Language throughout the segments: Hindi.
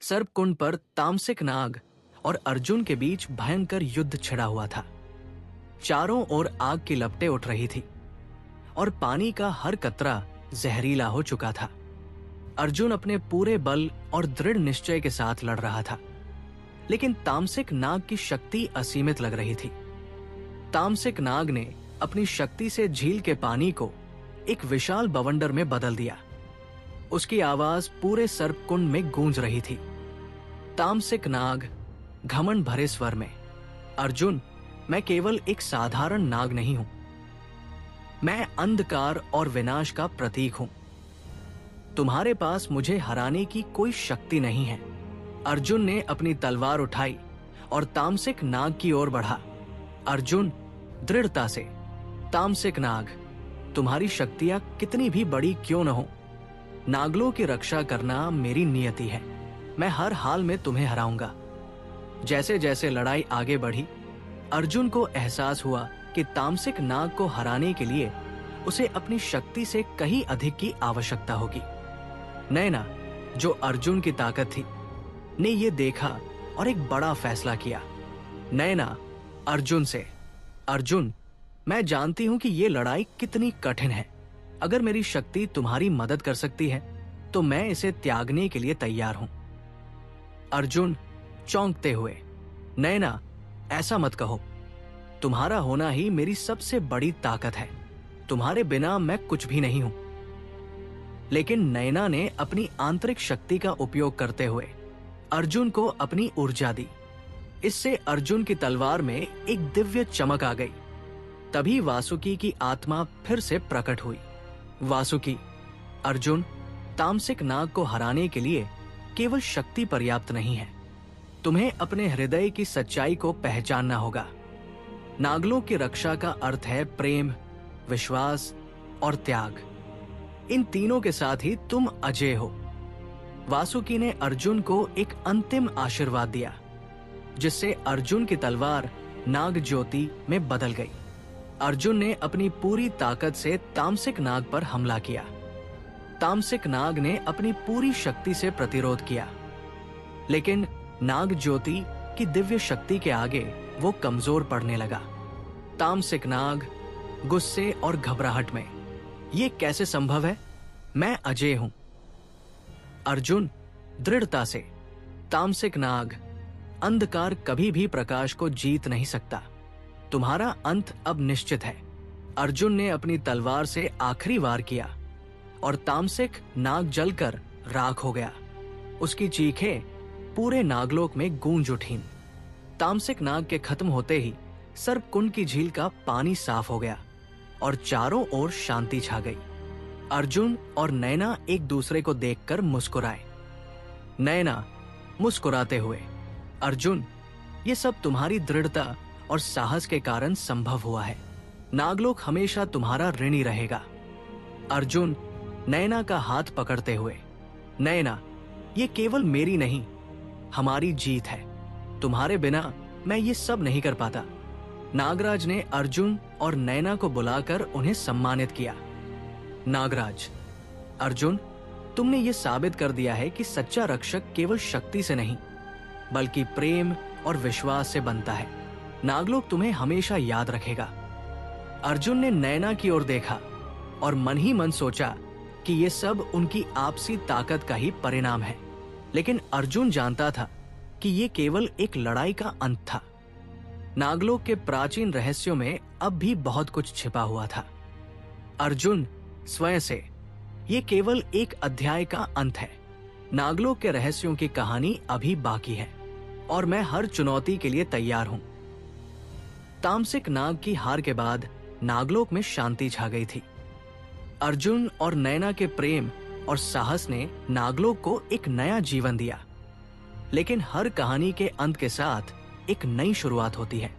सर्पकुंड पर तामसिक नाग और अर्जुन के बीच भयंकर युद्ध छिड़ा हुआ था। चारों ओर आग की लपटें उठ रही थी और पानी का हर कतरा जहरीला हो चुका था। अर्जुन अपने पूरे बल और दृढ़ निश्चय के साथ लड़ रहा था, लेकिन तामसिक नाग की शक्ति असीमित लग रही थी। तामसिक नाग ने अपनी शक्ति से झील के पानी को एक विशाल बवंडर में बदल दिया। उसकी आवाज पूरे सर्पकुंड में गूंज रही थी। तामसिक नाग घमंड भरे स्वर में, अर्जुन, मैं केवल एक साधारण नाग नहीं हूं, मैं अंधकार और विनाश का प्रतीक हूं। तुम्हारे पास मुझे हराने की कोई शक्ति नहीं है। अर्जुन ने अपनी तलवार उठाई और तामसिक नाग की ओर बढ़ा। अर्जुन, दृढ़ता से। तामसिक नाग, तुम्हारी शक्तियां कितनी भी बड़ी क्यों न हो, नागलों की रक्षा करना मेरी नियति है। मैं हर हाल में तुम्हें हराऊंगा। जैसे जैसे लड़ाई आगे बढ़ी, अर्जुन को एहसास हुआ कि तामसिक नाग को हराने के लिए उसे अपनी शक्ति से कहीं अधिक की आवश्यकता होगी। नैना, जो अर्जुन की ताकत थी, ने यह देखा और एक बड़ा फैसला किया। नैना अर्जुन से, अर्जुन, मैं जानती हूं कि यह लड़ाई कितनी कठिन है। अगर मेरी शक्ति तुम्हारी मदद कर सकती है तो मैं इसे त्यागने के लिए तैयार हूं। अर्जुन चौंकते हुए, नैना, ऐसा मत कहो। तुम्हारा होना ही मेरी सबसे बड़ी ताकत है। तुम्हारे बिना मैं कुछ भी नहीं हूं। लेकिन नैना ने अपनी आंतरिक शक्ति का उपयोग करते हुए अर्जुन को अपनी ऊर्जा दी। इससे अर्जुन की तलवार में एक दिव्य चमक आ गई। तभी वासुकी की आत्मा फिर से प्रकट हुई। वासुकी, अर्जुन, तामसिक नाग को हराने के लिए केवल शक्ति पर्याप्त नहीं है। तुम्हें अपने हृदय की सच्चाई को पहचानना होगा। नागलों की रक्षा का अर्थ है प्रेम, विश्वास और त्याग। इन तीनों के साथ ही तुम अजय हो। वासुकी ने अर्जुन को एक अंतिम आशीर्वाद दिया, जिससे अर्जुन की तलवार नाग ज्योति में बदल गई। अर्जुन ने अपनी पूरी ताकत से तामसिक नाग पर हमला किया। तामसिक नाग ने अपनी पूरी शक्ति से प्रतिरोध किया, लेकिन नाग ज्योति की दिव्य शक्ति के आगे वो कमजोर पड़ने लगा। तामसिक नाग गुस्से और घबराहट में, ये कैसे संभव है? मैं अजय हूं। अर्जुन दृढ़ता से, तामसिक नाग, अंधकार कभी भी प्रकाश को जीत नहीं सकता। तुम्हारा अंत अब निश्चित है। अर्जुन ने अपनी तलवार से आखिरी वार किया और तामसिक नाग जलकर राख हो गया। उसकी चीखें पूरे नागलोक में गूंज उठीं। तामसिक नाग के खत्म होते ही सर्पकुंड की झील का पानी साफ हो गया और चारों ओर शांति छा गई। अर्जुन और नैना एक दूसरे को देखकर मुस्कुराए। नैना मुस्कुराते हुए, अर्जुन, ये सब तुम्हारी दृढ़ता और साहस के कारण संभव हुआ है। नागलोक हमेशा तुम्हारा ऋणी रहेगा। अर्जुन नैना का हाथ पकड़ते हुए, नैना, ये केवल मेरी नहीं, हमारी जीत है। तुम्हारे बिना मैं ये सब नहीं कर पाता। नागराज ने अर्जुन और नैना को बुलाकर उन्हें सम्मानित किया। नागराज, अर्जुन, तुमने ये साबित कर दिया है कि सच्चा रक्षक केवल शक्ति से नहीं, बल्कि प्रेम और विश्वास से बनता है। नागलोक तुम्हें हमेशा याद रखेगा। अर्जुन ने नैना की ओर देखा और मन ही मन सोचा कि ये सब उनकी आपसी ताकत का ही परिणाम है। लेकिन अर्जुन जानता था कि ये केवल एक लड़ाई का अंत था। नागलोक के प्राचीन रहस्यों में अब भी बहुत कुछ छिपा हुआ था। अर्जुन स्वयं से, ये केवल एक अध्याय का अंत है। नागलोक के रहस्यों की कहानी अभी बाकी है और मैं हर चुनौती के लिए तैयार हूं। तामसिक नाग की हार के बाद नागलोक में शांति छा गई थी। अर्जुन और नैना के प्रेम और साहस ने नागलोक को एक नया जीवन दिया। लेकिन हर कहानी के अंत के साथ एक नई शुरुआत होती है।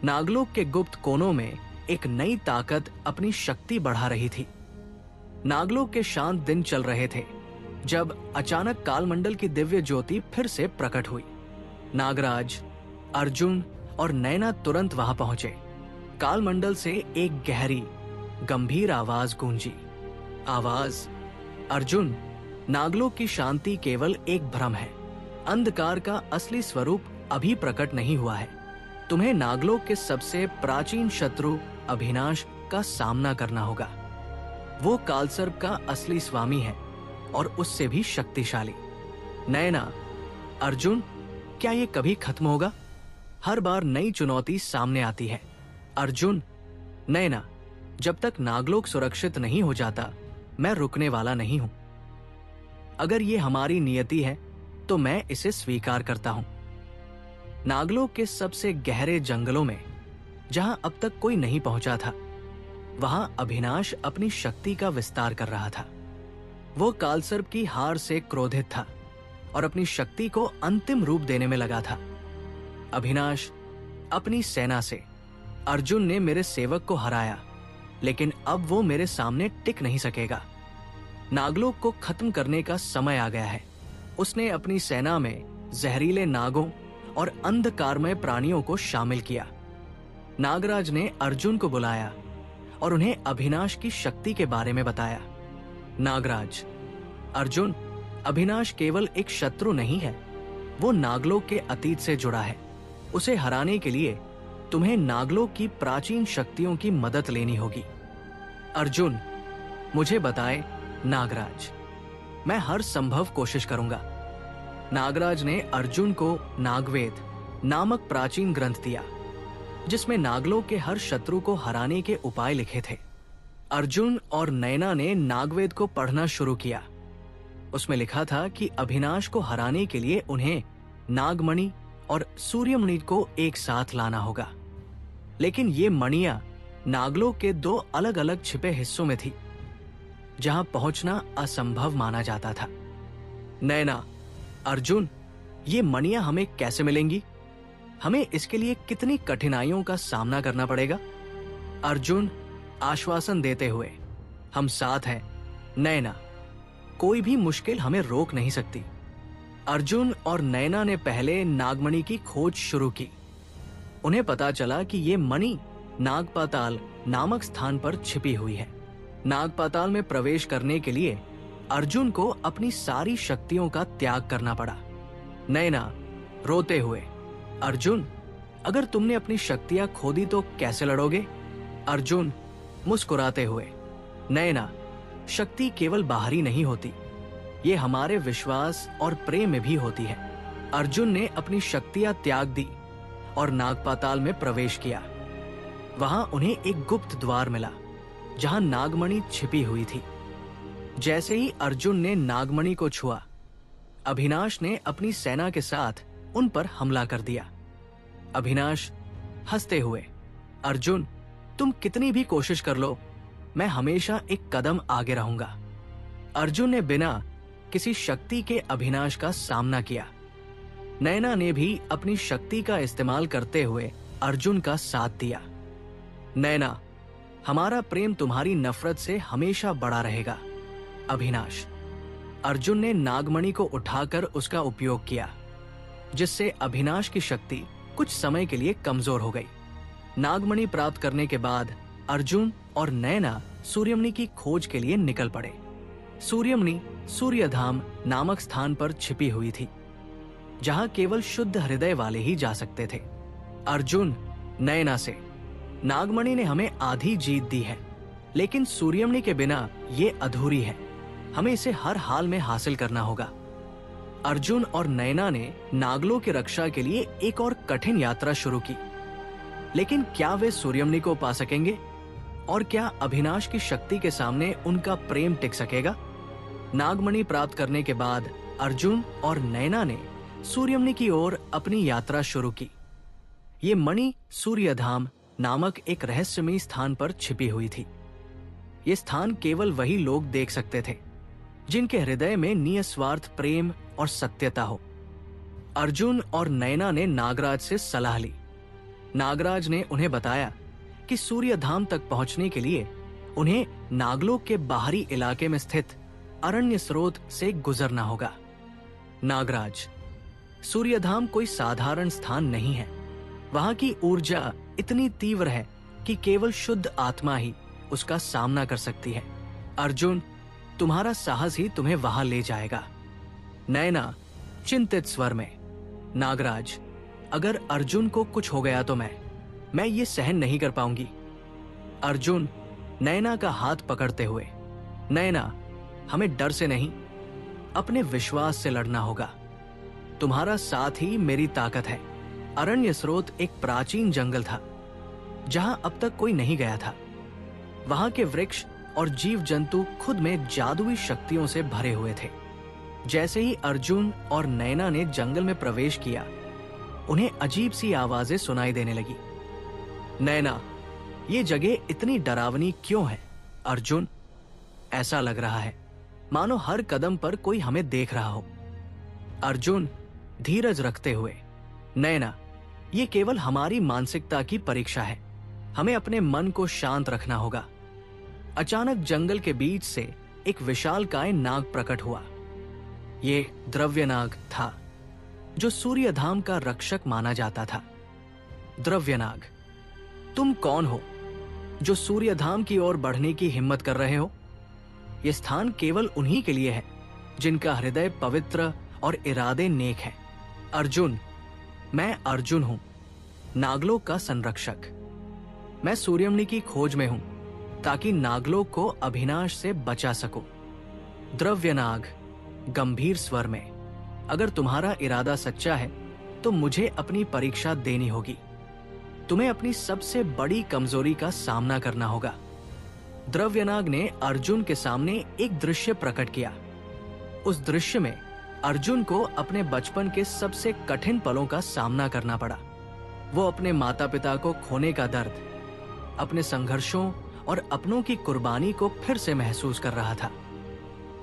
नागलोक के गुप्त कोनों में एक नई ताकत अपनी शक्ति बढ़ा रही थी। नागलोक के शांत दिन चल रहे थे जब अचानक कालमंडल की दिव्य ज्योति फिर से प्रकट हुई। नागराज, अर्जुन और नैना तुरंत वहां पहुंचे। कालमंडल से एक गहरी, गंभीर आवाज गूंजी। आवाज, अर्जुन, नागलोक की शांति केवल एक भ्रम है। अंधकार का असली स्वरूप अभी प्रकट नहीं हुआ है। तुम्हें नागलोक के सबसे प्राचीन शत्रु अभिनाश का सामना करना होगा। वो कालसर्प का असली स्वामी है और उससे भी शक्तिशाली। नयना, अर्जुन, क्या ये कभी खत्म होगा? हर बार नई चुनौती सामने आती है। अर्जुन, नयना, जब तक नागलोक सुरक्षित नहीं हो जाता, मैं रुकने वाला नहीं हूं। अगर ये हमारी नियति है तो मैं इसे स्वीकार करता हूं। नागलोक के सबसे गहरे जंगलों में, जहां अब तक कोई नहीं पहुंचा था, वहां अभिनाश अपनी शक्ति का विस्तार कर रहा था। वो कालसर्प की हार से क्रोधित था और अपनी शक्ति को अंतिम रूप देने में लगा था। अभिनाश, अपनी सेना से अर्जुन ने मेरे सेवक को हराया, लेकिन अब वो मेरे सामने टिक नहीं सकेगा। नागलोक को खत्म करने का समय आ गया है। उसने अपनी सेना में जहरीले नागों और अंधकारमय प्राणियों को शामिल किया। नागराज ने अर्जुन को बुलाया और उन्हें अभिनाश की शक्ति के बारे में बताया। नागराज, अर्जुन, अभिनाश केवल एक शत्रु नहीं है, वो नागलोक के अतीत से जुड़ा है। उसे हराने के लिए तुम्हें नागलोक की प्राचीन शक्तियों की मदद लेनी होगी। अर्जुन, मुझे बताए नागराज, मैं हर संभव कोशिश करूंगा। नागराज ने अर्जुन को नागवेद नामक प्राचीन ग्रंथ दिया, जिसमें नागलोक के हर शत्रु को हराने के उपाय लिखे थे। अर्जुन और नयना ने नागवेद को पढ़ना शुरू किया। उसमें लिखा था कि अभिनाश को हराने के लिए उन्हें नागमणि और सूर्यमणि को एक साथ लाना होगा। लेकिन ये मणियां नागलोक के दो अलग अलग छिपे हिस्सों में थी, जहां पहुंचना असंभव माना जाता था। नयना, अर्जुन, ये मणियां हमें कैसे मिलेंगी? हमें इसके लिए कितनी कठिनाइयों का सामना करना पड़ेगा? अर्जुन, आश्वासन देते हुए, हम साथ हैं नयना, कोई भी मुश्किल हमें रोक नहीं सकती। अर्जुन और नयना ने पहले नागमणि की खोज शुरू की। उन्हें पता चला कि ये मणि नागपाताल नामक स्थान पर छिपी हुई है। नागपाताल में प्रवेश करने के लिए अर्जुन को अपनी सारी शक्तियों का त्याग करना पड़ा। नयना, रोते हुए, अर्जुन, अगर तुमने अपनी शक्तियां खो दी तो कैसे लड़ोगे? अर्जुन, मुस्कुराते हुए, नयना, शक्ति केवल बाहरी नहीं होती, ये हमारे विश्वास और प्रेम में भी होती है। अर्जुन ने अपनी शक्तियां त्याग दी और नागपाताल में प्रवेश किया। वहां उन्हें एक गुप्त द्वार मिला, जहां नागमणि छिपी हुई थी। जैसे ही अर्जुन ने नागमणि को छुआ, अभिनाश ने अपनी सेना के साथ उन पर हमला कर दिया। अभिनाश, हंसते हुए, अर्जुन, तुम कितनी भी कोशिश कर लो, मैं हमेशा एक कदम आगे रहूंगा। अर्जुन ने बिना किसी शक्ति के अभिनाश का सामना किया। नयना ने भी अपनी शक्ति का इस्तेमाल करते हुए अर्जुन का साथ दिया। नयना, हमारा प्रेम तुम्हारी नफरत से हमेशा बड़ा रहेगा। अभिनाश, अर्जुन ने नागमणि को उठाकर उसका उपयोग किया, जिससे अभिनाश की शक्ति कुछ समय के लिए कमजोर हो गई। नागमणि प्राप्त करने के बाद अर्जुन और नयना सूर्यमणि की खोज के लिए निकल पड़े। सूर्यमणि सूर्यधाम नामक स्थान पर छिपी हुई थी, जहां केवल शुद्ध हृदय वाले ही जा सकते थे। अर्जुन, नयना से, नागमणि ने हमें आधी जीत दी है, लेकिन सूर्यमणि के बिना ये अधूरी है। हमें इसे हर हाल में हासिल करना होगा। अर्जुन और नयना ने नागलों की रक्षा के लिए एक और कठिन यात्रा शुरू की। लेकिन क्या वे सूर्यमणि को पा सकेंगे? और क्या अभिनाश की शक्ति के सामने उनका प्रेम टिक सकेगा? नागमणि प्राप्त करने के बाद अर्जुन और नयना ने सूर्यमणि की ओर अपनी यात्रा शुरू की। ये मणि सूर्यधाम नामक एक रहस्यमयी स्थान पर छिपी हुई थी। ये स्थान केवल वही लोग देख सकते थे जिनके हृदय में निस्वार्थ प्रेम और सत्यता हो। अर्जुन और नयना ने नागराज से सलाह ली। नागराज ने उन्हें बताया कि सूर्यधाम तक पहुंचने के लिए उन्हें नागलोक के बाहरी इलाके में स्थित अरण्य स्रोत से गुजरना होगा। नागराज, सूर्यधाम कोई साधारण स्थान नहीं है। वहां की ऊर्जा इतनी तीव्र है कि केवल शुद्ध आत्मा ही उसका सामना कर सकती है। अर्जुन, तुम्हारा साहस ही तुम्हें वहां ले जाएगा। नयना, चिंतित स्वर में, नागराज, अगर अर्जुन को कुछ हो गया तो मैं ये सहन नहीं कर पाऊंगी। अर्जुन नैना का हाथ पकड़ते हुए, नैना, हमें डर से नहीं, अपने विश्वास से लड़ना होगा। तुम्हारा साथ ही मेरी ताकत है। अरण्य स्रोत एक प्राचीन जंगल था जहां अब तक कोई नहीं गया था। वहां के वृक्ष और जीव जंतु खुद में जादुई शक्तियों से भरे हुए थे। जैसे ही अर्जुन और नैना ने जंगल में प्रवेश किया, उन्हें अजीब सी आवाजें सुनाई देने लगी। नैना, ये जगह इतनी डरावनी क्यों है? अर्जुन, ऐसा लग रहा है मानो हर कदम पर कोई हमें देख रहा हो। अर्जुन धीरज रखते हुए, नैना, ये केवल हमारी मानसिकता की परीक्षा है। हमें अपने मन को शांत रखना होगा। अचानक जंगल के बीच से एक विशालकाय नाग प्रकट हुआ। ये द्रव्यनाग था, जो सूर्यधाम का रक्षक माना जाता था। द्रव्यनाग, तुम कौन हो जो सूर्यधाम की ओर बढ़ने की हिम्मत कर रहे हो? यह स्थान केवल उन्हीं के लिए है जिनका हृदय पवित्र और इरादे नेक है। अर्जुन, मैं अर्जुन हूं, नागलोक का संरक्षक। मैं सूर्यमणि की खोज में हूं ताकि नागलोक को अभिनाश से बचा सकूं। द्रव्यनाग गंभीर स्वर में, अगर तुम्हारा इरादा सच्चा है तो मुझे अपनी परीक्षा देनी होगी। तुम्हें अपनी सबसे बड़ी कमजोरी का सामना करना होगा। द्रव्यनाग ने अर्जुन के सामने एक दृश्य प्रकट किया। उस दृश्य में अर्जुन को अपने बचपन के सबसे कठिन पलों का सामना करना पड़ा। वो अपने माता पिता को खोने का दर्द, अपने संघर्षों और अपनों की कुर्बानी को फिर से महसूस कर रहा था।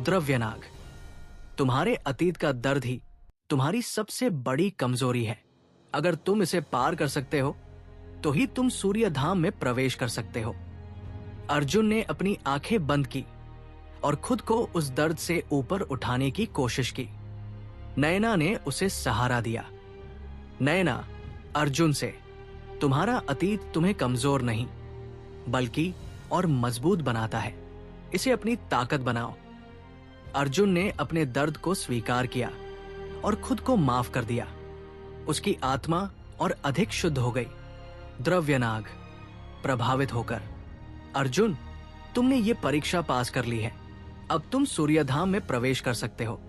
द्रव्यनाग, तुम्हारे अतीत का दर्द ही तुम्हारी सबसे बड़ी कमजोरी है। अगर तुम इसे पार कर सकते हो तो ही तुम सूर्यधाम में प्रवेश कर सकते हो। अर्जुन ने अपनी आंखें बंद की और खुद को उस दर्द से ऊपर उठाने की कोशिश की। नैना ने उसे सहारा दिया। नैना, अर्जुन से, तुम्हारा अतीत तुम्हें कमजोर नहीं बल्कि और मजबूत बनाता है। इसे अपनी ताकत बनाओ। अर्जुन ने अपने दर्द को स्वीकार किया और खुद को माफ कर दिया। उसकी आत्मा और अधिक शुद्ध हो गई। द्रव्यनाग प्रभावित होकर, अर्जुन, तुमने ये परीक्षा पास कर ली है। अब तुम सूर्यधाम में प्रवेश कर सकते हो।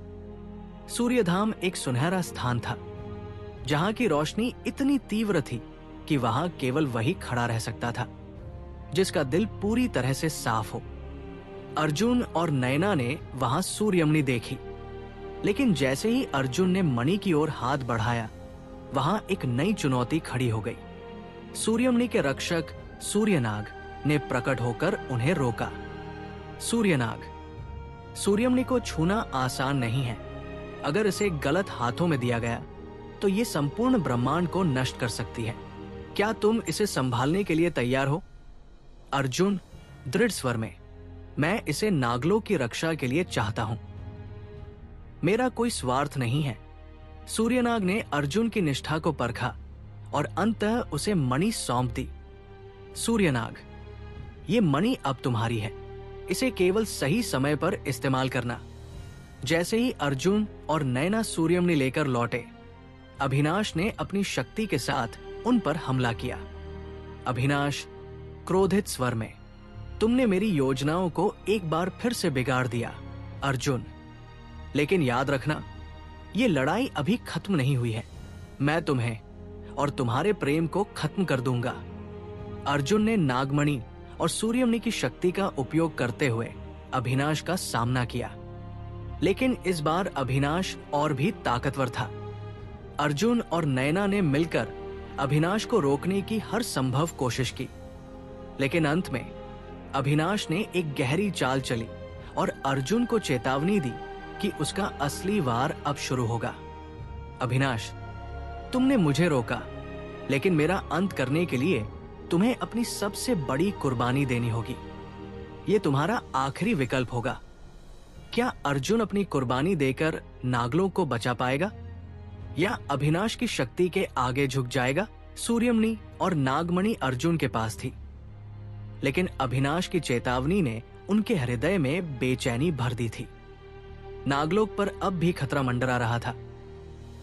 सूर्यधाम एक सुनहरा स्थान था जहां की रोशनी इतनी तीव्र थी कि वहां केवल वही खड़ा रह सकता था जिसका दिल पूरी तरह से साफ हो। अर्जुन और नैना ने वहां सूर्यमणि देखी, लेकिन जैसे ही अर्जुन ने मणि की ओर हाथ बढ़ाया, वहां एक नई चुनौती खड़ी हो गई। सूर्यमणि के रक्षक सूर्यनाग ने प्रकट होकर उन्हें रोका। सूर्यनाग, सूर्यमणि को छूना आसान नहीं है। अगर इसे गलत हाथों में दिया गया तो ये संपूर्ण ब्रह्मांड को नष्ट कर सकती है। क्या तुम इसे संभालने के लिए तैयार हो? अर्जुन दृढ़ स्वर में, मैं इसे नागलोक की रक्षा के लिए चाहता हूं। मेरा कोई स्वार्थ नहीं है। सूर्यनाग ने अर्जुन की निष्ठा को परखा और अंततः उसे मणि सौंप दी। सूर्यनाग, ये मणि अब तुम्हारी है। इसे केवल सही समय पर इस्तेमाल करना। जैसे ही अर्जुन और नैना सूर्यमणि लेकर लौटे, अभिनाश ने अपनी शक्ति के साथ उन पर हमला किया। अभिनाश क्रोधित स्वर में, तुमने मेरी योजनाओं को एक बार फिर से बिगाड़ दिया अर्जुन। लेकिन याद रखना, ये लड़ाई अभी खत्म नहीं हुई है। मैं तुम्हें और तुम्हारे प्रेम को खत्म कर दूंगा। अर्जुन ने नागमणि और सूर्यमणि की शक्ति का उपयोग करते हुए अभिनाश का सामना किया, लेकिन इस बार अभिनाश और भी ताकतवर था। अर्जुन और नैना ने मिलकर अभिनाश को रोकने की हर संभव कोशिश की, लेकिन अंत में अभिनाश ने एक गहरी चाल चली और अर्जुन को चेतावनी दी कि उसका असली वार अब शुरू होगा। अभिनाश, तुमने मुझे रोका, लेकिन मेरा अंत करने के लिए तुम्हें अपनी सबसे बड़ी कुर्बानी देनी होगी। यह तुम्हारा आखिरी विकल्प होगा। क्या अर्जुन अपनी कुर्बानी देकर नागलोक को बचा पाएगा या अभिनाश की शक्ति के आगे झुक जाएगा? सूर्यमणि और नागमणि अर्जुन के पास थी, लेकिन अभिनाश की चेतावनी ने उनके हृदय में बेचैनी भर दी थी। नागलोक पर अब भी खतरा मंडरा रहा था।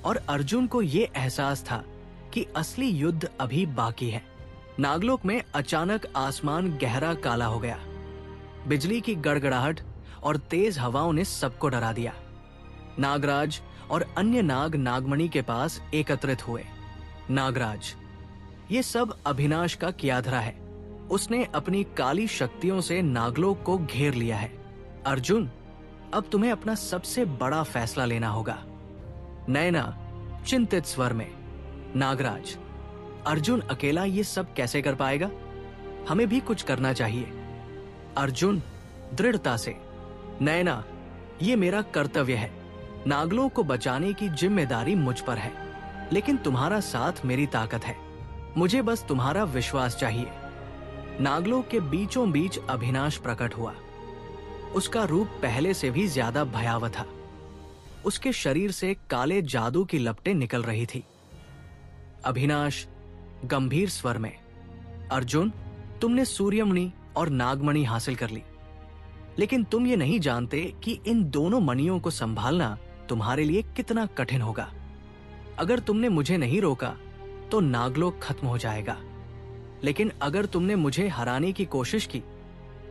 और अर्जुन को ये एहसास था कि असली युद्ध अभी बाकी है। नागलोक में अचानक आसमान गहरा काला हो गया। बिजली की गड़गड़ाहट और तेज हवाओं ने सबको डरा दिया। नागराज और अन्य नाग नागमणि के पास एकत्रित हुए। नागराज, ये सब अभिनाश का किया धरा है। उसने अपनी काली शक्तियों से नागलोक को घेर लिया है। अर्जुन, अब तुम्हें अपना सबसे बड़ा फैसला लेना होगा। नैना चिंतित स्वर में, नागराज, अर्जुन अकेला ये सब कैसे कर पाएगा? हमें भी कुछ करना चाहिए। अर्जुन दृढ़ता से, नैना, ये मेरा कर्तव्य है। नागलोक को बचाने की जिम्मेदारी मुझ पर है, लेकिन तुम्हारा साथ मेरी ताकत है। मुझे बस तुम्हारा विश्वास चाहिए। नागलोक के बीचों बीच अभिनाश प्रकट हुआ। उसका रूप पहले से भी ज्यादा भयावह था। उसके शरीर से काले जादू की लपटें निकल रही थी। अभिनाश गंभीर स्वर में, अर्जुन, तुमने सूर्यमणि और नागमणि हासिल कर ली, लेकिन तुम ये नहीं जानते कि इन दोनों मणियों को संभालना तुम्हारे लिए कितना कठिन होगा। अगर तुमने मुझे नहीं रोका तो नागलोक खत्म हो जाएगा, लेकिन अगर तुमने मुझे हराने की कोशिश की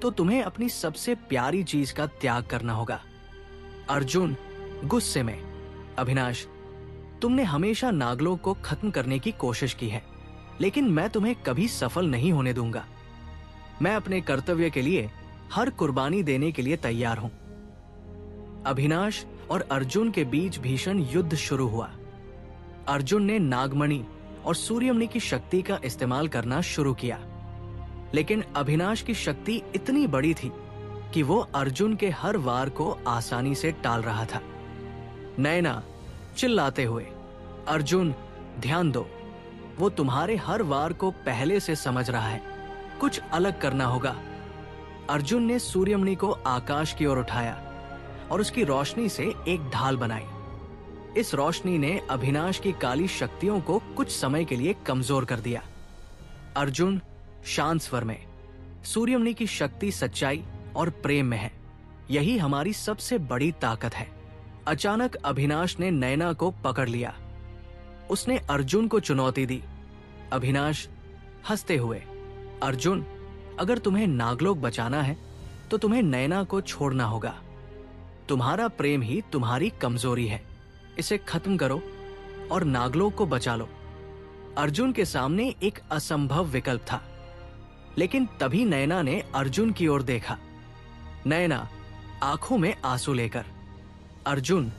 तो तुम्हें अपनी सबसे प्यारी चीज का त्याग करना होगा। अर्जुन गुस्से में, अभिनाश, तुमने हमेशा नागलोक को खत्म करने की कोशिश की है, लेकिन मैं तुम्हें कभी सफल नहीं होने दूंगा। मैं अपने कर्तव्य के लिए हर कुर्बानी देने के लिए तैयार हूं। अभिनाश और अर्जुन के बीच भीषण युद्ध शुरू हुआ। अर्जुन ने नागमणि और सूर्यमणि की शक्ति का इस्तेमाल करना शुरू किया, लेकिन अभिनाश की शक्ति इतनी बड़ी थी कि वो अर्जुन के हर वार को आसानी से टाल रहा था। नैना चिल्लाते हुए, अर्जुन, ध्यान दो, वो तुम्हारे हर वार को पहले से समझ रहा है। कुछ अलग करना होगा। अर्जुन ने सूर्यमणि को आकाश की ओर उठाया और उसकी रोशनी से एक ढाल बनाई। इस रोशनी ने अभिनाश की काली शक्तियों को कुछ समय के लिए कमजोर कर दिया। अर्जुन शांत स्वर में, सूर्यमणि की शक्ति सच्चाई और प्रेम में है। यही हमारी सबसे बड़ी ताकत है। अचानक अभिनाश ने नैना को पकड़ लिया। उसने अर्जुन को चुनौती दी। अभिनाश हंसते हुए, अर्जुन, अगर तुम्हें नागलोक बचाना है तो तुम्हें नैना को छोड़ना होगा। तुम्हारा प्रेम ही तुम्हारी कमजोरी है। इसे खत्म करो और नागलोक को बचा लो। अर्जुन के सामने एक असंभव विकल्प था, लेकिन तभी नैना ने अर्जुन की ओर देखा। नैना आंखों में आंसू लेकर, अर्जुन,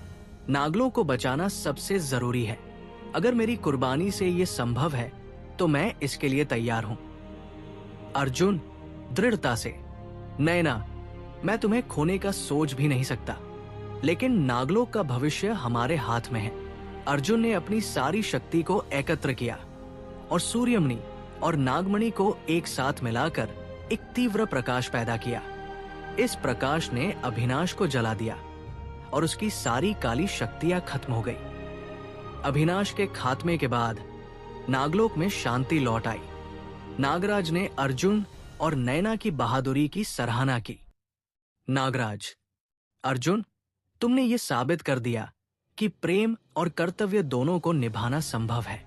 नागलोक को बचाना सबसे जरूरी है। अगर मेरी कुर्बानी से यह संभव है तो मैं इसके लिए तैयार हूं। अर्जुन दृढ़ता से, नैना, मैं तुम्हें खोने का सोच भी नहीं सकता, लेकिन नागलोक का भविष्य हमारे हाथ में है। अर्जुन ने अपनी सारी शक्ति को एकत्र किया और सूर्यमणि और नागमणि को एक साथ मिलाकर एक तीव्र प्रकाश पैदा किया। इस प्रकाश ने अभिनाश को जला दिया और उसकी सारी काली शक्तियां खत्म हो गई। अभिनाश के खात्मे के बाद नागलोक में शांति लौट आई। नागराज ने अर्जुन और नैना की बहादुरी की सराहना की। नागराज, अर्जुन, तुमने ये साबित कर दिया कि प्रेम और कर्तव्य दोनों को निभाना संभव है।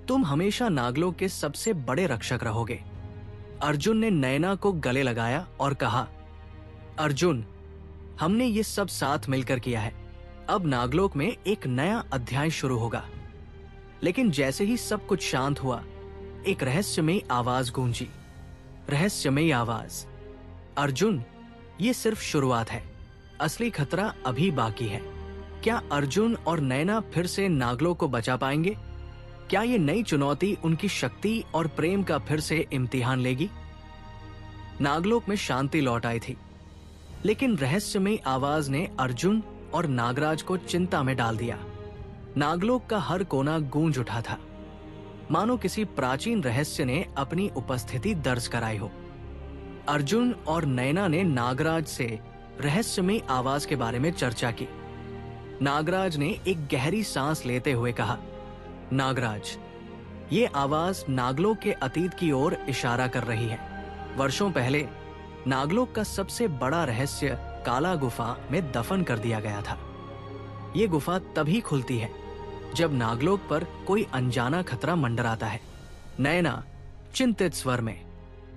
तुम हमेशा नागलोक के सबसे बड़े रक्षक रहोगे। अर्जुन ने नैना को गले लगाया और कहा, अर्जुन, हमने ये सब साथ मिलकर किया है। अब नागलोक में एक नया अध्याय शुरू होगा। लेकिन जैसे ही सब कुछ शांत हुआ, एक रहस्यमयी आवाज गूंजी। रहस्यमयी आवाज, अर्जुन, ये सिर्फ शुरुआत है। असली खतरा अभी बाकी है। क्या अर्जुन और नैना फिर से नागलोक को बचा पाएंगे? क्या ये नई चुनौती उनकी शक्ति और प्रेम का फिर से इम्तिहान लेगी? नागलोक में शांति लौट आई थी, लेकिन रहस्यमयी आवाज ने अर्जुन और नागराज को चिंता में डाल दिया। नागलोक का हर कोना गूंज उठा था, मानो किसी प्राचीन रहस्य ने अपनी उपस्थिति दर्ज कराई हो। अर्जुन और नैना ने नागराज से रहस्यमयी आवाज के बारे में चर्चा की। नागराज ने एक गहरी सांस लेते हुए कहा, नागराज, ये आवाज नागलोक के अतीत की ओर इशारा कर रही है। वर्षों पहले नागलोक का सबसे बड़ा रहस्य काला गुफा में दफन कर दिया गया था। ये गुफा तभी खुलती है जब नागलोक पर कोई अनजाना खतरा मंडराता है। नैना चिंतित स्वर में,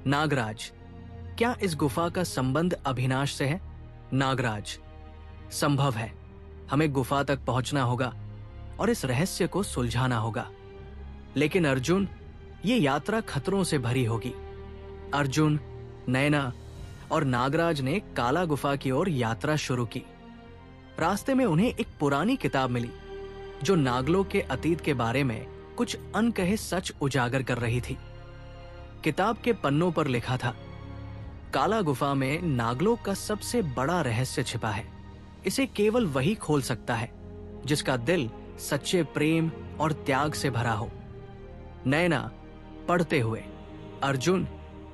नागराज, क्या इस गुफा का संबंध अभिनाश से है? नागराज, संभव है। हमें गुफा तक पहुंचना होगा और इस रहस्य को सुलझाना होगा। लेकिन अर्जुन, ये यात्रा खतरों से भरी होगी। अर्जुन, नैना और नागराज ने काला गुफा की ओर यात्रा शुरू की। रास्ते में उन्हें एक पुरानी किताब मिली जो नागलोक के अतीत के बारे में कुछ अनकहे सच उजागर कर रही थी। किताब के पन्नों पर लिखा था, काला गुफा में नागलोक का सबसे बड़ा रहस्य छिपा है। इसे केवल वही खोल सकता है जिसका दिल सच्चे प्रेम और त्याग से भरा हो। नैना पढ़ते हुए, अर्जुन,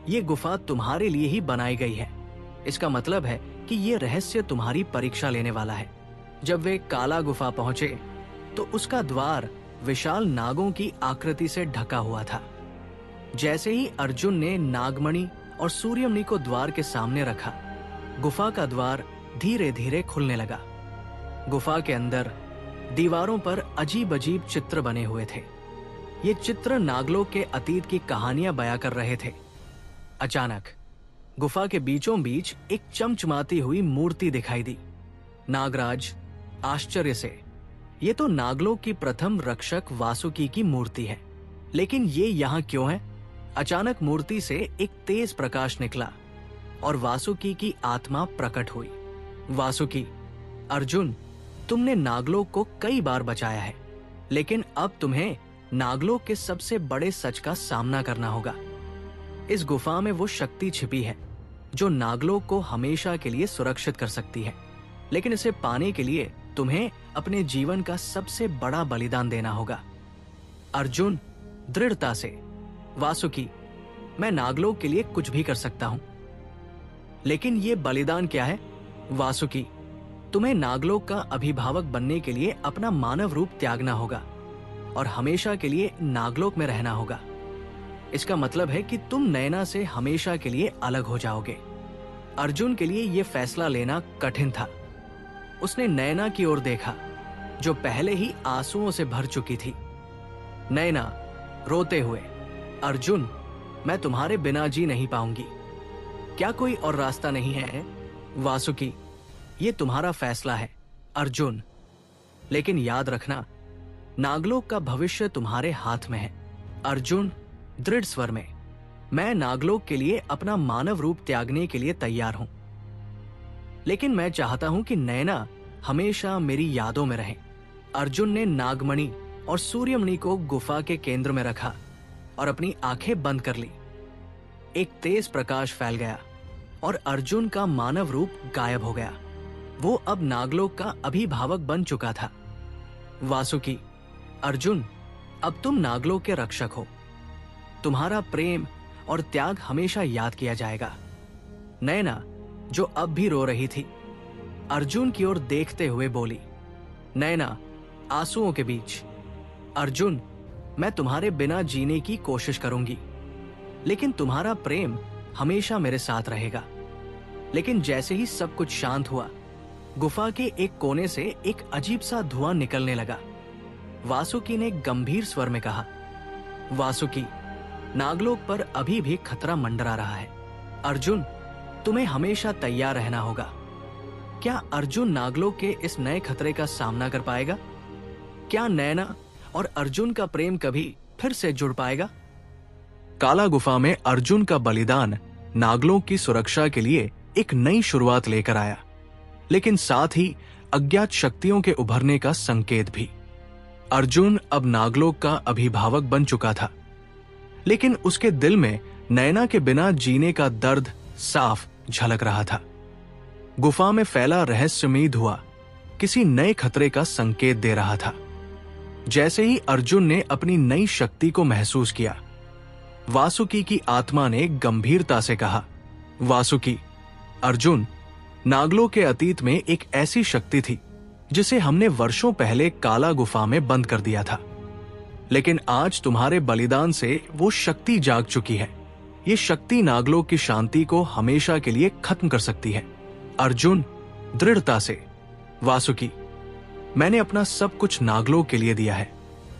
ये गुफा तुम्हारे लिए ही बनाई गई है। इसका मतलब है कि ये रहस्य तुम्हारी परीक्षा लेने वाला है। जब वे काला गुफा पहुंचे तो उसका द्वार विशाल नागों की आकृति से ढका हुआ था। जैसे ही अर्जुन ने नागमणि और सूर्यमणि को द्वार के सामने रखा, गुफा का द्वार धीरे धीरे खुलने लगा। गुफा के अंदर दीवारों पर अजीब अजीब चित्र बने हुए थे। ये चित्र नागलोक के अतीत की कहानियां बयां कर रहे थे। अचानक गुफा के बीचों बीच एक चमचमाती हुई मूर्ति दिखाई दी। नागराज आश्चर्य से, ये तो नागलोक की प्रथम रक्षक वासुकी की मूर्ति है, लेकिन ये यहाँ क्यों है? अचानक मूर्ति से एक तेज प्रकाश निकला और वासुकी की आत्मा प्रकट हुई। वासुकी, अर्जुन, तुमने नागलोक को कई बार बचाया है, लेकिन अब तुम्हें नागलोक के सबसे बड़े सच का सामना करना होगा। इस गुफा में वो शक्ति छिपी है जो नागलोक को हमेशा के लिए सुरक्षित कर सकती है, लेकिन इसे पाने के लिए तुम्हें अपने जीवन का सबसे बड़ा बलिदान देना होगा। अर्जुन दृढ़ता से, वासुकी, मैं नागलोक के लिए कुछ भी कर सकता हूं, लेकिन ये बलिदान क्या है? वासुकी, तुम्हें नागलोक का अभिभावक बनने के लिए अपना मानव रूप त्यागना होगा और हमेशा के लिए नागलोक में रहना होगा। इसका मतलब है कि तुम नैना से हमेशा के लिए अलग हो जाओगे। अर्जुन के लिए यह फैसला लेना कठिन था। उसने नैना की ओर देखा जो पहले ही आंसुओं से भर चुकी थी। नैना रोते हुए, अर्जुन, मैं तुम्हारे बिना जी नहीं पाऊंगी। क्या कोई और रास्ता नहीं है? वासुकी, ये तुम्हारा फैसला है। अर्जुन, लेकिन याद रखना, नागलोक का भविष्य तुम्हारे हाथ में है। अर्जुन दृढ़ स्वर में, मैं नागलोक के लिए अपना मानव रूप त्यागने के लिए तैयार हूं, लेकिन मैं चाहता हूं कि नैना हमेशा मेरी यादों में रहे। अर्जुन ने नागमणि और सूर्यमणि को गुफा के केंद्र में रखा और अपनी आंखें बंद कर ली। एक तेज प्रकाश फैल गया और अर्जुन का मानव रूप गायब हो गया। वो अब नागलोक का अभिभावक बन चुका था। वासुकी, अर्जुन, अब तुम नागलोक के रक्षक हो। तुम्हारा प्रेम और त्याग हमेशा याद किया जाएगा। नैना, जो अब भी रो रही थी, अर्जुन की ओर देखते हुए बोली। नैना आंसुओं के बीच, अर्जुन, मैं तुम्हारे बिना जीने की कोशिश करूंगी, लेकिन तुम्हारा प्रेम हमेशा मेरे साथ रहेगा। लेकिन जैसे ही सब कुछ शांत हुआ, गुफा के एक कोने से एक अजीब सा धुआं निकलने लगा। वासुकी ने गंभीर स्वर में कहा, वासुकी, नागलोक पर अभी भी खतरा मंडरा रहा है। अर्जुन, तुम्हें हमेशा तैयार रहना होगा। क्या अर्जुन नागलोक के इस नए खतरे का सामना कर पाएगा? क्या नैना और अर्जुन का प्रेम कभी फिर से जुड़ पाएगा? काला गुफा में अर्जुन का बलिदान नागलोक की सुरक्षा के लिए एक नई शुरुआत लेकर आया, लेकिन साथ ही अज्ञात शक्तियों के उभरने का संकेत भी। अर्जुन अब नागलोक का अभिभावक बन चुका था, लेकिन उसके दिल में नैना के बिना जीने का दर्द साफ झलक रहा था। गुफा में फैला रहस्यमयी धुआं किसी नए खतरे का संकेत दे रहा था। जैसे ही अर्जुन ने अपनी नई शक्ति को महसूस किया, वासुकी की आत्मा ने गंभीरता से कहा, वासुकी, अर्जुन, नागलोक के अतीत में एक ऐसी शक्ति थी जिसे हमने वर्षों पहले काला गुफा में बंद कर दिया था, लेकिन आज तुम्हारे बलिदान से वो शक्ति जाग चुकी है। ये शक्ति नागलोक की शांति को हमेशा के लिए खत्म कर सकती है। अर्जुन दृढ़ता से, वासुकी, मैंने अपना सब कुछ नागलोक के लिए दिया है,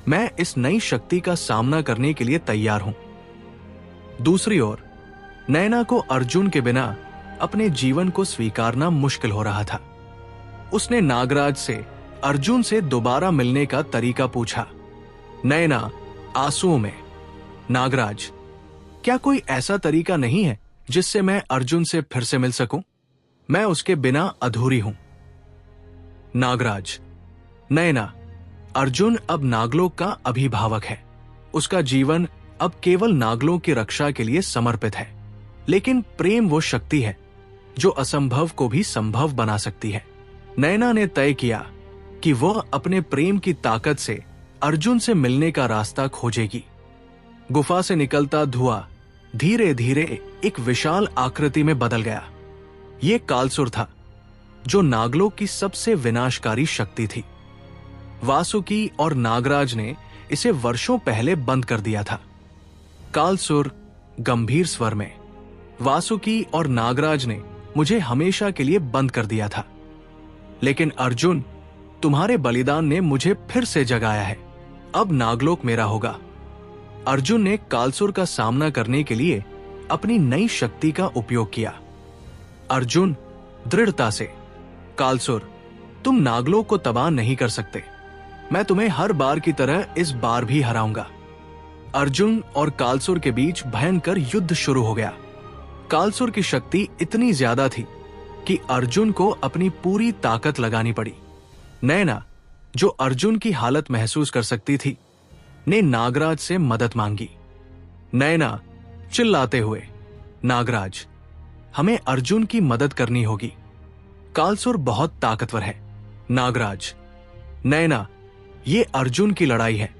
मैं इस नई शक्ति का सामना करने के लिए तैयार हूं। दूसरी ओर नैना को अर्जुन के बिना अपने जीवन को स्वीकारना मुश्किल हो रहा था। उसने नागराज से अर्जुन से दोबारा मिलने का तरीका पूछा। नैना आंसुओं में, नागराज, क्या कोई ऐसा तरीका नहीं है जिससे मैं अर्जुन से फिर से मिल सकूं? मैं उसके बिना अधूरी हूं। नागराज, नैना, अर्जुन अब नागलोक का अभिभावक है। उसका जीवन अब केवल नागलोक की रक्षा के लिए समर्पित है। लेकिन प्रेम वो शक्ति है जो असंभव को भी संभव बना सकती है। नैना ने तय किया कि वह अपने प्रेम की ताकत से अर्जुन से मिलने का रास्ता खोजेगी। गुफा से निकलता धुआं धीरे धीरे एक विशाल आकृति में बदल गया। यह कालसुर था जो नागलोक की सबसे विनाशकारी शक्ति थी। वासुकी और नागराज ने इसे वर्षों पहले बंद कर दिया था। कालसुर गंभीर स्वर में, वासुकी और नागराज ने मुझे हमेशा के लिए बंद कर दिया था, लेकिन अर्जुन, तुम्हारे बलिदान ने मुझे फिर से जगाया है। अब नागलोक मेरा होगा। अर्जुन ने कालसुर का सामना करने के लिए अपनी नई शक्ति का उपयोग किया। अर्जुन दृढ़ता से, कालसुर, तुम नागलोक को तबाह नहीं कर सकते। मैं तुम्हें हर बार की तरह इस बार भी हराऊंगा। अर्जुन और कालसुर के बीच भयंकर युद्ध शुरू हो गया। कालसुर की शक्ति इतनी ज्यादा थी कि अर्जुन को अपनी पूरी ताकत लगानी पड़ी। नैना, जो अर्जुन की हालत महसूस कर सकती थी, ने नागराज से मदद मांगी। नैना चिल्लाते हुए, नागराज, हमें अर्जुन की मदद करनी होगी। कालसुर बहुत ताकतवर है। नागराज, नैना, ये अर्जुन की लड़ाई है,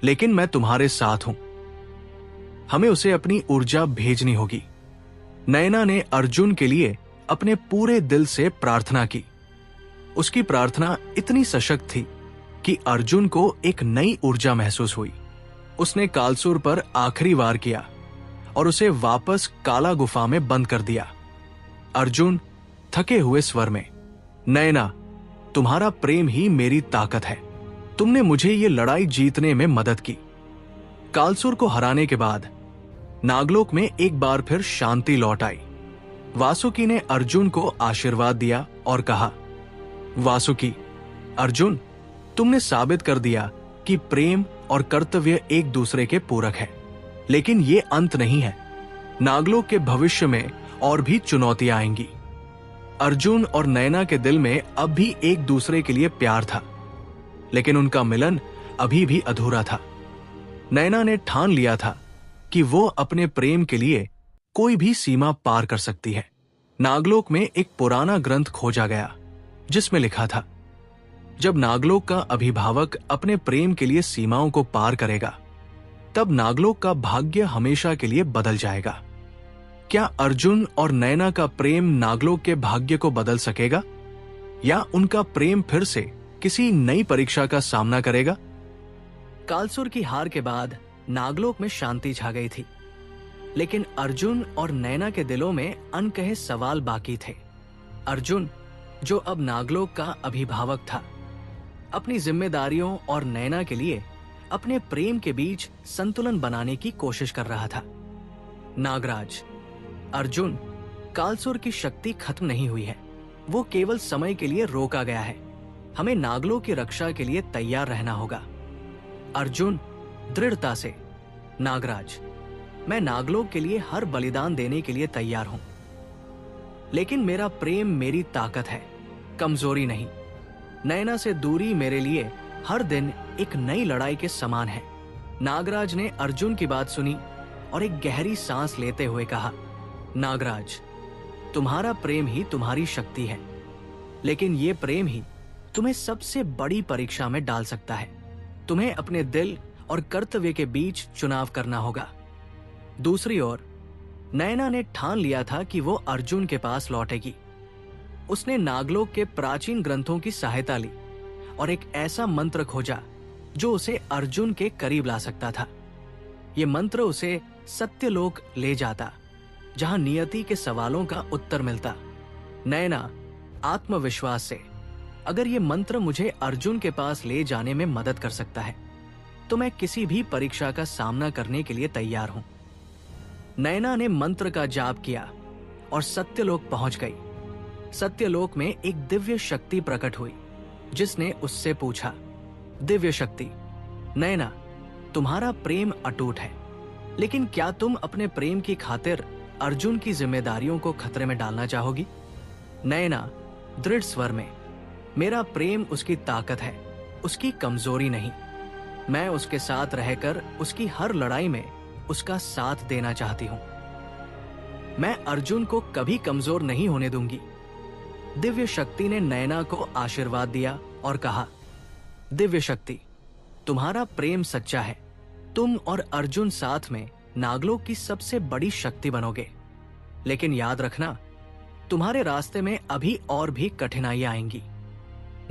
लेकिन मैं तुम्हारे साथ हूं। हमें उसे अपनी ऊर्जा भेजनी होगी। नैना ने अर्जुन के लिए अपने पूरे दिल से प्रार्थना की। उसकी प्रार्थना इतनी सशक्त थी कि अर्जुन को एक नई ऊर्जा महसूस हुई। उसने कालसुर पर आखिरी वार किया और उसे वापस काला गुफा में बंद कर दिया। अर्जुन थके हुए स्वर में, नैना, तुम्हारा प्रेम ही मेरी ताकत है। तुमने मुझे ये लड़ाई जीतने में मदद की। कालसुर को हराने के बाद नागलोक में एक बार फिर शांति लौट आई। वासुकी ने अर्जुन को आशीर्वाद दिया और कहा, वासुकी, अर्जुन, तुमने साबित कर दिया कि प्रेम और कर्तव्य एक दूसरे के पूरक है। लेकिन ये अंत नहीं है। नागलोक के भविष्य में और भी चुनौतियां आएंगी। अर्जुन और नैना के दिल में अब भी एक दूसरे के लिए प्यार था, लेकिन उनका मिलन अभी भी अधूरा था। नैना ने ठान लिया था कि वो अपने प्रेम के लिए कोई भी सीमा पार कर सकती है। नागलोक में एक पुराना ग्रंथ खोजा गया जिसमें लिखा था, जब नागलोक का अभिभावक अपने प्रेम के लिए सीमाओं को पार करेगा, तब नागलोक का भाग्य हमेशा के लिए बदल जाएगा। क्या अर्जुन और नैना का प्रेम नागलोक के भाग्य को बदल सकेगा, या उनका प्रेम फिर से किसी नई परीक्षा का सामना करेगा? कालसुर की हार के बाद नागलोक में शांति छा गई थी, लेकिन अर्जुन और नैना के दिलों में अनकहे सवाल बाकी थे। अर्जुन, जो अब नागलोक का अभिभावक था, अपनी जिम्मेदारियों और नैना के लिए अपने प्रेम के बीच संतुलन बनाने की कोशिश कर रहा था। नागराज, अर्जुन, कालसुर की शक्ति खत्म नहीं हुई है। वो केवल समय के लिए रोका गया है। हमें नागलोक की रक्षा के लिए तैयार रहना होगा। अर्जुन दृढ़ता से, नागराज, मैं नागलोक के लिए हर बलिदान देने के लिए तैयार हूं, लेकिन मेरा प्रेम मेरी ताकत है, कमजोरी नहीं। नैना से दूरी मेरे लिए हर दिन एक नई लड़ाई के समान है। नागराज ने अर्जुन की बात सुनी और एक गहरी सांस लेते हुए कहा, नागराज, तुम्हारा प्रेम ही तुम्हारी शक्ति है, लेकिन ये प्रेम ही तुम्हें सबसे बड़ी परीक्षा में डाल सकता है। तुम्हें अपने दिल और कर्तव्य के बीच चुनाव करना होगा। दूसरी ओर नैना ने ठान लिया था कि वो अर्जुन के पास लौटेगी। उसने नागलोक के प्राचीन ग्रंथों की सहायता ली और एक ऐसा मंत्र खोजा जो उसे अर्जुन के करीब ला सकता था। ये मंत्र उसे सत्यलोक ले जाता, जहां नियति के सवालों का उत्तर मिलता। नैना आत्मविश्वास से, अगर ये मंत्र मुझे अर्जुन के पास ले जाने में मदद कर सकता है, तो मैं किसी भी परीक्षा का सामना करने के लिए तैयार हूं। नैना ने मंत्र का जाप किया और सत्यलोक पहुंच गई। सत्यलोक में एक दिव्य शक्ति प्रकट हुई, जिसने उससे पूछा, दिव्य शक्ति, नैना, तुम्हारा प्रेम अटूट है, लेकिन क्या तुम अपने प्रेम की खातिर अर्जुन की जिम्मेदारियों को खतरे में डालना चाहोगी? नैना दृढ़ स्वर में, मेरा प्रेम उसकी ताकत है, उसकी कमजोरी नहीं। मैं उसके साथ रहकर उसकी हर लड़ाई में उसका साथ देना चाहती हूं। मैं अर्जुन को कभी कमजोर नहीं होने दूंगी। दिव्य शक्ति ने नैना को आशीर्वाद दिया और कहा, दिव्य शक्ति, तुम्हारा प्रेम सच्चा है। तुम और अर्जुन साथ में नागलोक की सबसे बड़ी शक्ति बनोगे। लेकिन याद रखना, तुम्हारे रास्ते में अभी और भी कठिनाइयां आएंगी।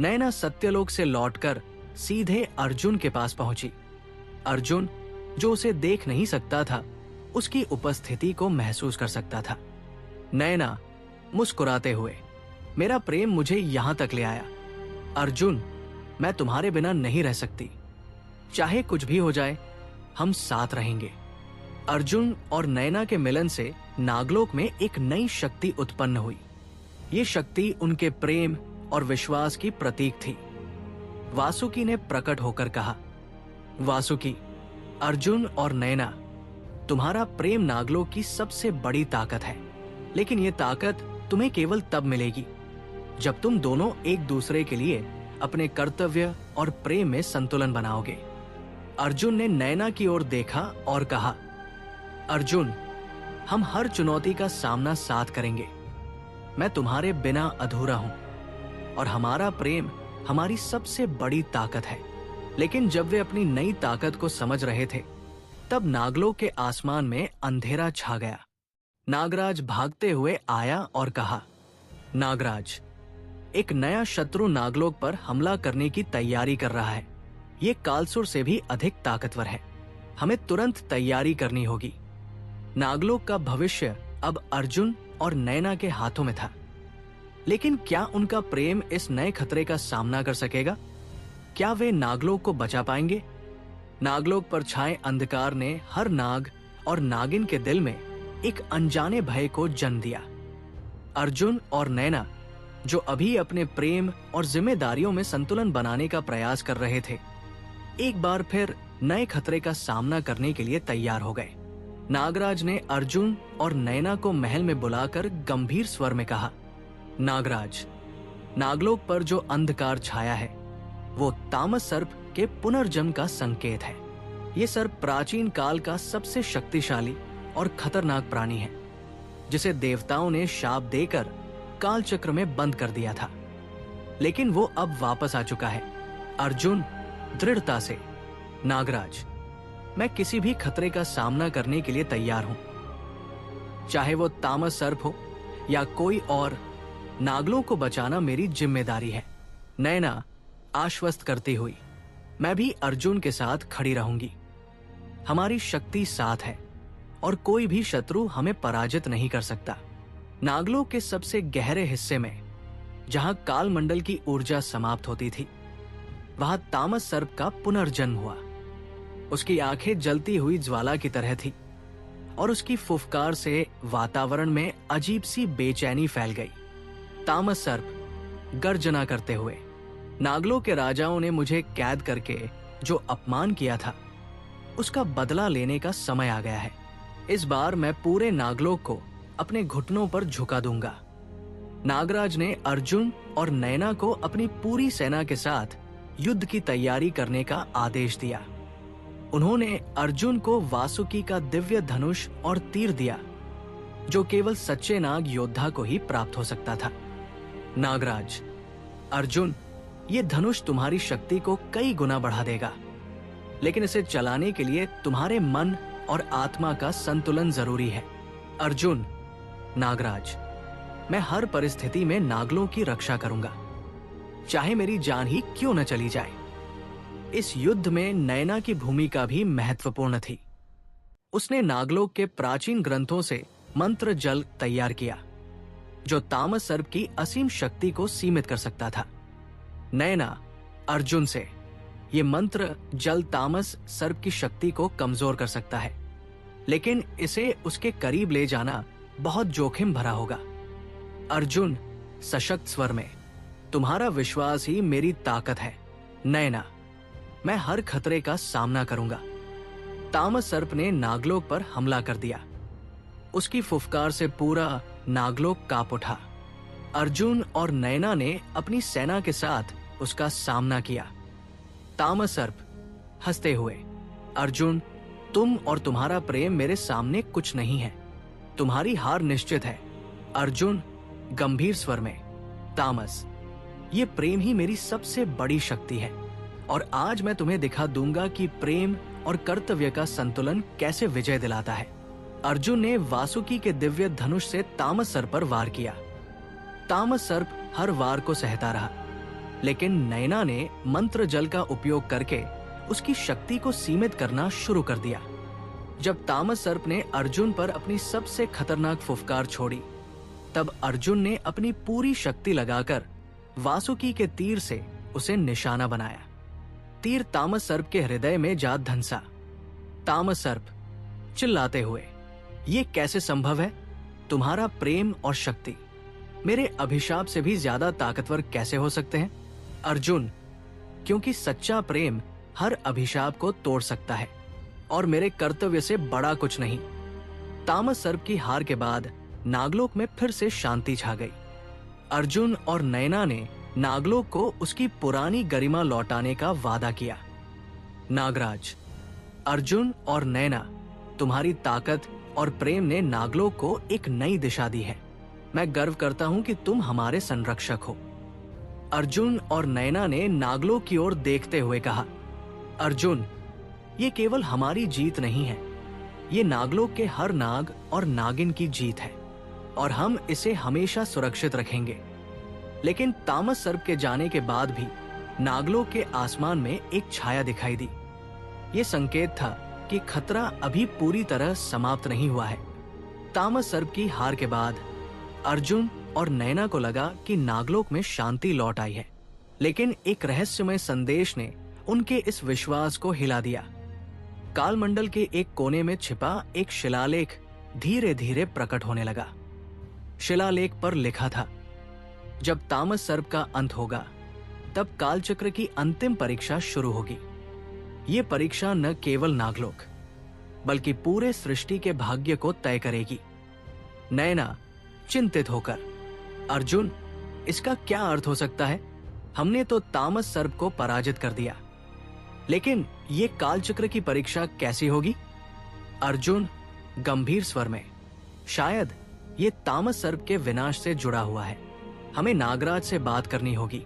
नैना सत्यलोक से लौटकर सीधे अर्जुन के पास पहुंची। अर्जुन, जो उसे देख नहीं सकता था, उसकी उपस्थिति को महसूस कर सकता था। नैना मुस्कुराते हुए, मेरा प्रेम मुझे यहां तक ले आया। अर्जुन, मैं तुम्हारे बिना नहीं रह सकती। चाहे कुछ भी हो जाए, हम साथ रहेंगे। अर्जुन और नैना के मिलन से नागलोक में एक नई शक्ति उत्पन्न हुई। ये शक्ति उनके प्रेम और विश्वास की प्रतीक थी। वासुकी ने प्रकट होकर कहा, वासुकी, अर्जुन और नैना, तुम्हारा प्रेम नागलोक की सबसे बड़ी ताकत है। लेकिन यह ताकत तुम्हें केवल तब मिलेगी जब तुम दोनों एक दूसरे के लिए अपने कर्तव्य और प्रेम में संतुलन बनाओगे। अर्जुन ने नैना की ओर देखा और कहा, अर्जुन, हम हर चुनौती का सामना साथ करेंगे। मैं तुम्हारे बिना अधूरा हूं और हमारा प्रेम हमारी सबसे बड़ी ताकत है। लेकिन जब वे अपनी नई ताकत को समझ रहे थे, तब नागलोक के आसमान में अंधेरा छा गया। नागराज भागते हुए आया और कहा, नागराज, एक नया शत्रु नागलोक पर हमला करने की तैयारी कर रहा है। ये कालसुर से भी अधिक ताकतवर है। हमें तुरंत तैयारी करनी होगी। नागलोक का भविष्य अब अर्जुन और नैना के हाथों में था। लेकिन क्या उनका प्रेम इस नए खतरे का सामना कर सकेगा? क्या वे नागलोक को बचा पाएंगे? नागलोक पर छाए अंधकार ने हर नाग और नागिन के दिल में एक अनजाने भय को जन्म दिया। अर्जुन और नैना, जो अभी अपने प्रेम और जिम्मेदारियों में संतुलन बनाने का प्रयास कर रहे थे, एक बार फिर नए खतरे का सामना करने के लिए तैयार हो गए। नागराज ने अर्जुन और नैना को महल में बुलाकर गंभीर स्वर में कहा, नागराज, नागलोक पर जो अंधकार छाया है, वो तामस सर्प के पुनर्जन्म का संकेत है। ये सर्प प्राचीन काल का सबसे शक्तिशाली और खतरनाक प्राणी है, जिसे देवताओं ने शाप देकर काल चक्र में बंद कर दिया था। लेकिन वो अब वापस आ चुका है। अर्जुन, दृढ़ता से, नागराज, मैं किसी भी खतरे का सामना करने के लिए तैयार हूं, चाहे वो तामस सर्प हो या कोई और। नागलों को बचाना मेरी जिम्मेदारी है। नैना आश्वस्त करती हुई, मैं भी अर्जुन के साथ खड़ी रहूंगी। हमारी शक्ति साथ है और कोई भी शत्रु हमें पराजित नहीं कर सकता। नागलोक के सबसे गहरे हिस्से में, जहां कालमंडल की ऊर्जा समाप्त होती थी, वहां तामस सर्प का पुनर्जन्म हुआ। उसकी आंखें जलती हुई ज्वाला की तरह थी और उसकी फुफकार से वातावरण में अजीब सी बेचैनी फैल गई। तामस सर्प गर्जना करते हुए, नागलोक के राजाओं ने मुझे कैद करके जो अपमान किया था, उसका बदला लेने का समय आ गया है। इस बार मैं पूरे नागलोक को अपने घुटनों पर झुका दूंगा। नागराज ने अर्जुन और नैना को अपनी पूरी सेना के साथ युद्ध की तैयारी करने का आदेश दिया। उन्होंने अर्जुन को वासुकी का दिव्य धनुष और तीर दिया, जो केवल सच्चे नाग योद्धा को ही प्राप्त हो सकता था। नागराज, अर्जुन, ये धनुष तुम्हारी शक्ति को कई गुना बढ़ा देगा, लेकिन इसे चलाने के लिए तुम्हारे मन और आत्मा का संतुलन जरूरी है। अर्जुन, नागराज, मैं हर परिस्थिति में नागलों की रक्षा करूंगा, चाहे मेरी जान ही क्यों न चली जाए। इस युद्ध में नैना की भूमिका भी महत्वपूर्ण थी। उसने नागलोक के प्राचीन ग्रंथों से मंत्र जल तैयार किया, जो तामस सर्प की असीम शक्ति को सीमित कर सकता था। नैना अर्जुन से, ये मंत्र जल तामस सर्प की शक्ति को कमजोर कर सकता है, लेकिन इसे उसके करीब ले जाना बहुत जोखिम भरा होगा। अर्जुन सशक्त स्वर में, तुम्हारा विश्वास ही मेरी ताकत है नयना, मैं हर खतरे का सामना करूंगा। तामस सर्प ने नागलोक पर हमला कर दिया। उसकी फुफकार से पूरा नागलोक कांप उठा। अर्जुन और नयना ने अपनी सेना के साथ उसका सामना किया। तामस सर्प हंसते हुए, अर्जुन, तुम और तुम्हारा प्रेम मेरे सामने कुछ नहीं है, तुम्हारी हार निश्चित है। अर्जुन गंभीर स्वर में, तामस, ये प्रेम ही मेरी सबसे बड़ी शक्ति है और आज मैं तुम्हें दिखा दूंगा कि प्रेम और कर्तव्य का संतुलन कैसे विजय दिलाता है। अर्जुन ने वासुकी के दिव्य धनुष से तामस सर्प पर वार किया। तामस सर्प हर वार को सहता रहा, लेकिन नयना ने मंत्र जल का उपयोग करके उसकी शक्ति को सीमित करना शुरू कर दिया। जब तामस सर्प ने अर्जुन पर अपनी सबसे खतरनाक फुफकार छोड़ी, तब अर्जुन ने अपनी पूरी शक्ति लगाकर वासुकी के तीर से उसे निशाना बनाया। तीर तामस सर्प के हृदय में जा धंसा। तामस सर्प चिल्लाते हुए, ये कैसे संभव है? तुम्हारा प्रेम और शक्ति मेरे अभिशाप से भी ज्यादा ताकतवर कैसे हो सकते हैं? अर्जुन, क्योंकि सच्चा प्रेम हर अभिशाप को तोड़ सकता है और मेरे कर्तव्य से बड़ा कुछ नहीं। तामस सर्प की हार के बाद नागलोक में फिर से शांति छा गई। अर्जुन और नयना ने नागलोक को उसकी पुरानी गरिमा लौटाने का वादा किया। नागराज, अर्जुन और नयना, तुम्हारी ताकत और प्रेम ने नागलोक को एक नई दिशा दी है। मैं गर्व करता हूं कि तुम हमारे संरक्षक हो। अर्जुन और नयना ने नागलोक की ओर देखते हुए कहा, अर्जुन, ये केवल हमारी जीत नहीं है, ये नागलोक के हर नाग और नागिन की जीत है और हम इसे हमेशा सुरक्षित रखेंगे। लेकिन तामस सर्प के जाने के बाद भी नागलोक के आसमान में एक छाया दिखाई दी। ये संकेत था कि खतरा अभी पूरी तरह समाप्त नहीं हुआ है। तामस सर्प की हार के बाद अर्जुन और नयना को लगा कि नागलोक में शांति लौट आई है, लेकिन एक रहस्यमय संदेश ने उनके इस विश्वास को हिला दिया। कालमंडल के एक कोने में छिपा एक शिलालेख धीरे धीरे प्रकट होने लगा। शिलालेख पर लिखा था, जब तामस सर्प का अंत होगा, तब कालचक्र की अंतिम परीक्षा शुरू होगी। ये परीक्षा न केवल नागलोक, बल्कि पूरे सृष्टि के भाग्य को तय करेगी। नयना चिंतित होकर, अर्जुन, इसका क्या अर्थ हो सकता है? हमने तो तामस सर्प को पराजित कर दिया, लेकिन ये कालचक्र की परीक्षा कैसी होगी? अर्जुन गंभीर स्वर में, शायद ये तामस सर्प के विनाश से जुड़ा हुआ है, हमें नागराज से बात करनी होगी।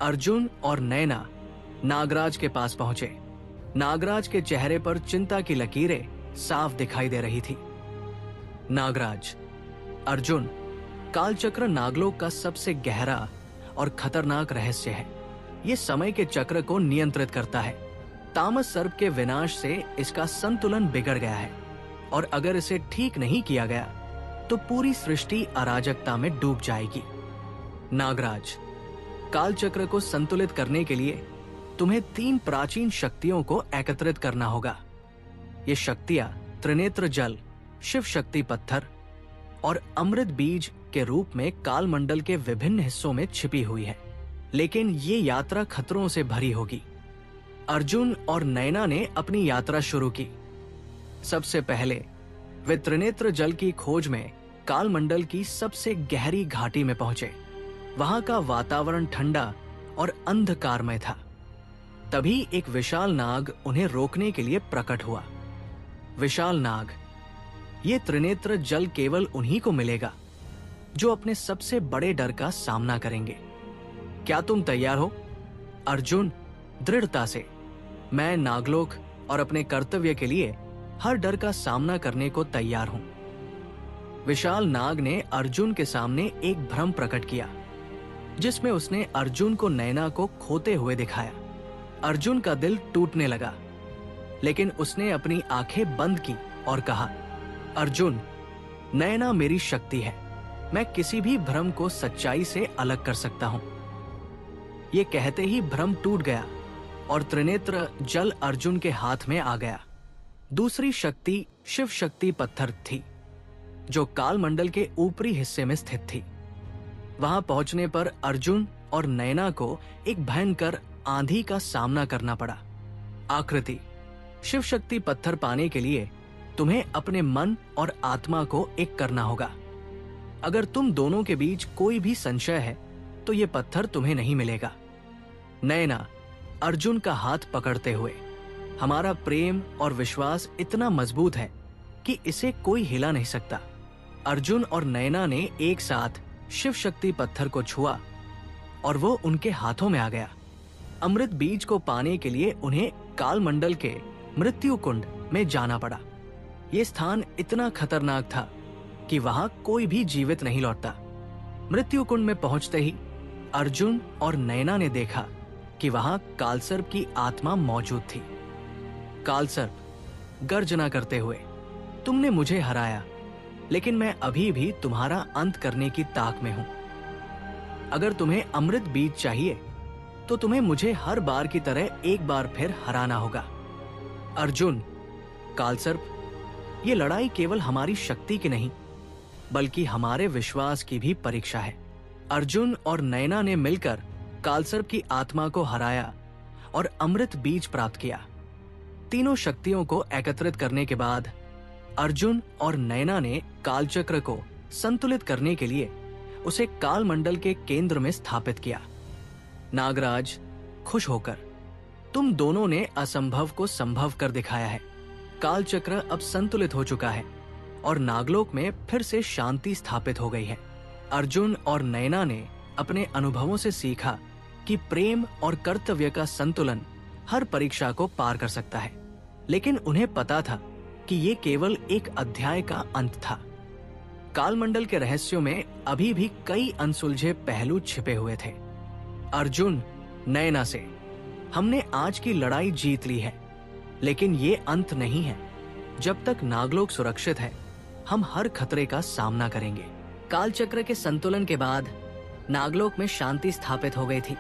अर्जुन और नयना नागराज के पास पहुंचे। नागराज के चेहरे पर चिंता की लकीरें साफ दिखाई दे रही थी। नागराज, अर्जुन, कालचक्र नागलोक का सबसे गहरा और खतरनाक रहस्य है। ये समय के चक्र को नियंत्रित करता है। तामस सर्प के विनाश से इसका संतुलन बिगड़ गया है और अगर इसे ठीक नहीं किया गया तो पूरी सृष्टि अराजकता में डूब जाएगी। नागराज, कालचक्र को संतुलित करने के लिए तुम्हें 3 प्राचीन शक्तियों को एकत्रित करना होगा। ये शक्तियां त्रिनेत्र जल, शिव शक्ति पत्थर और अमृत बीज के रूप में कालमंडल के विभिन्न हिस्सों में छिपी हुई है, लेकिन ये यात्रा खतरों से भरी होगी। अर्जुन और नयना ने अपनी यात्रा शुरू की। सबसे पहले वे त्रिनेत्र जल की खोज में कालमंडल की सबसे गहरी घाटी में पहुंचे। वहां का वातावरण ठंडा और अंधकारमय था। तभी एक विशाल नाग उन्हें रोकने के लिए प्रकट हुआ। विशाल नाग, ये त्रिनेत्र जल केवल उन्हीं को मिलेगा जो अपने सबसे बड़े डर का सामना करेंगे। क्या तुम तैयार हो? अर्जुन दृढ़ता से, मैं नागलोक और अपने कर्तव्य के लिए हर डर का सामना करने को तैयार हूं। विशाल नाग ने अर्जुन के सामने एक भ्रम प्रकट किया, जिसमें उसने अर्जुन को नयना को खोते हुए दिखाया। अर्जुन का दिल टूटने लगा, लेकिन उसने अपनी आंखें बंद की और कहा, अर्जुन, नयना मेरी शक्ति है, मैं किसी भी भ्रम को सच्चाई से अलग कर सकता हूं। ये कहते ही भ्रम टूट गया और त्रिनेत्र जल अर्जुन के हाथ में आ गया। दूसरी शक्ति शिव शक्ति पत्थर थी, जो कालमंडल के ऊपरी हिस्से में स्थित थी। वहां पहुंचने पर अर्जुन और नयना को एक भयंकर आंधी का सामना करना पड़ा। आकृति, शिव शक्ति पत्थर पाने के लिए तुम्हें अपने मन और आत्मा को एक करना होगा। अगर तुम दोनों के बीच कोई भी संशय है तो ये पत्थर तुम्हें नहीं मिलेगा। नयना अर्जुन का हाथ पकड़ते हुए, हमारा प्रेम और विश्वास इतना मजबूत है कि इसे कोई हिला नहीं सकता। अर्जुन और नयना ने एक साथ शिव शक्ति पत्थर को छुआ और वो उनके हाथों में आ गया। अमृत बीज को पाने के लिए उन्हें कालमंडल के मृत्यु कुंड में जाना पड़ा। ये स्थान इतना खतरनाक था कि वहां कोई भी जीवित नहीं लौटता। मृत्यु कुंड में पहुंचते ही अर्जुन और नयना ने देखा कि वहां कालसर्प की आत्मा मौजूद थी। कालसर्प गर्जना करते हुए, तुमने मुझे हराया, लेकिन मैं अभी भी तुम्हारा अंत करने की ताक में हूं। अगर तुम्हें अमृत बीज चाहिए तो तुम्हें मुझे हर बार की तरह एक बार फिर हराना होगा। अर्जुन, कालसर्प, ये लड़ाई केवल हमारी शक्ति की नहीं बल्कि हमारे विश्वास की भी परीक्षा है। अर्जुन और नयना ने मिलकर कालसर्प की आत्मा को हराया और अमृत बीज प्राप्त किया। तीनों शक्तियों को एकत्रित करने के बाद अर्जुन और नयना ने कालचक्र को संतुलित करने के लिए उसे कालमंडल के केंद्र में स्थापित किया। नागराज खुश होकर, तुम दोनों ने असंभव को संभव कर दिखाया है। कालचक्र अब संतुलित हो चुका है और नागलोक में फिर से शांति स्थापित हो गई है। अर्जुन और नयना ने अपने अनुभवों से सीखा कि प्रेम और कर्तव्य का संतुलन हर परीक्षा को पार कर सकता है, लेकिन उन्हें पता था कि ये केवल एक अध्याय का अंत था। कालमंडल के रहस्यों में अभी भी कई अनसुलझे पहलू छिपे हुए थे। अर्जुन, नयना से हमने आज की लड़ाई जीत ली है, लेकिन ये अंत नहीं है। जब तक नागलोक सुरक्षित है, हम हर खतरे का सामना करेंगे। कालचक्र के संतुलन के बाद नागलोक में शांति स्थापित हो गई थी,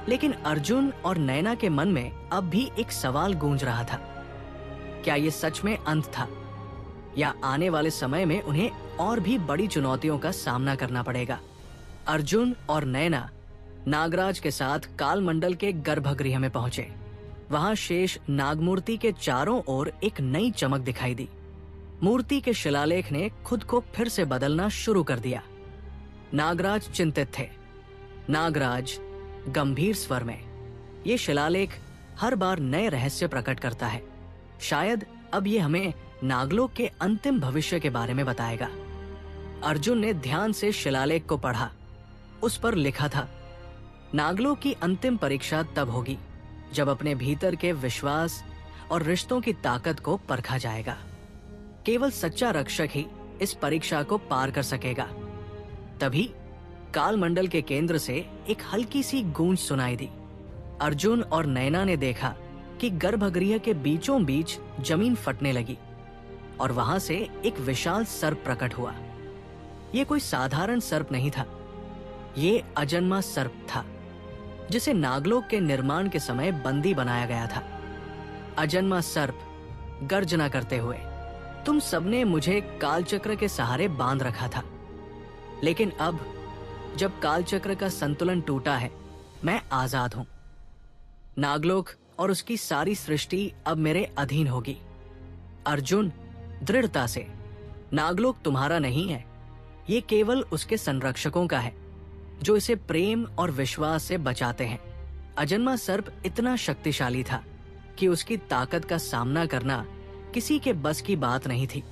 लेकिन अर्जुन और नयना के मन में अब भी एक सवाल गूंज रहा था। क्या ये सच में अंत था, या आने वाले समय में उन्हें और भी बड़ी चुनौतियों का सामना करना पड़ेगा? अर्जुन और नयना नागराज के साथ कालमंडल के गर्भगृह में पहुंचे। वहां शेष नागमूर्ति के चारों ओर एक नई चमक दिखाई दी। मूर्ति के शिलालेख ने खुद को फिर से बदलना शुरू कर दिया। नागराज चिंतित थे। नागराज गंभीर स्वर में, ये शिलालेख हर बार नए रहस्य प्रकट करता है। शायद अब ये हमें नागलोक के अंतिम भविष्य के बारे में बताएगा। अर्जुन ने ध्यान से शिलालेख को पढ़ा। उस पर लिखा था, नागलोक की अंतिम परीक्षा तब होगी जब अपने भीतर के विश्वास और रिश्तों की ताकत को परखा जाएगा। केवल सच्चा रक्षक ही इस परीक्षा को पार कर सकेगा। तभी कालमंडल के केंद्र से एक हल्की सी गूंज सुनाई दी। अर्जुन और नयना ने देखा कि गर्भगृह के बीचों बीच जमीन फटने लगी और वहां से एक विशाल सर्प प्रकट हुआ। ये कोई साधारण सर्प नहीं था, ये अजन्मा सर्प था, जिसे नागलोक के निर्माण के समय बंदी बनाया गया था। अजन्मा सर्प गर्जना करते हुए, तुम सबने मुझे कालचक्र के सहारे बांध रखा था, लेकिन अब जब कालचक्र का संतुलन टूटा है, मैं आजाद हूं। नागलोक और उसकी सारी सृष्टि अब मेरे अधीन होगी। अर्जुन, दृढ़ता से, नागलोक तुम्हारा नहीं है, ये केवल उसके संरक्षकों का है, जो इसे प्रेम और विश्वास से बचाते हैं। अजन्मा सर्प इतना शक्तिशाली था कि उसकी ताकत का सामना करना किसी के बस की बात नहीं थी।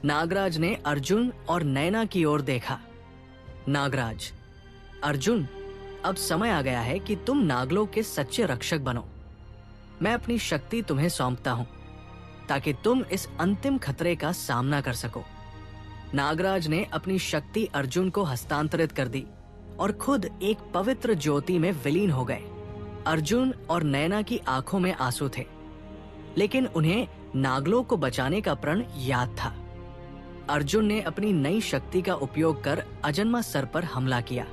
नागराज ने अर्जुन और नयना की ओर देखा। नागराज, अर्जुन, अब समय आ गया है कि तुम नागलोक के सच्चे रक्षक बनो। मैं अपनी शक्ति तुम्हें सौंपता हूं ताकि तुम इस अंतिम खतरे का सामना कर सको। नागराज ने अपनी शक्ति अर्जुन को हस्तांतरित कर दी और खुद एक पवित्र ज्योति में विलीन हो गए। अर्जुन और नयना की आंखों में आंसू थे, लेकिन उन्हें नागलोक को बचाने का प्रण याद था। अर्जुन ने अपनी नई शक्ति का उपयोग कर अजन्मा सर्प पर हमला किया,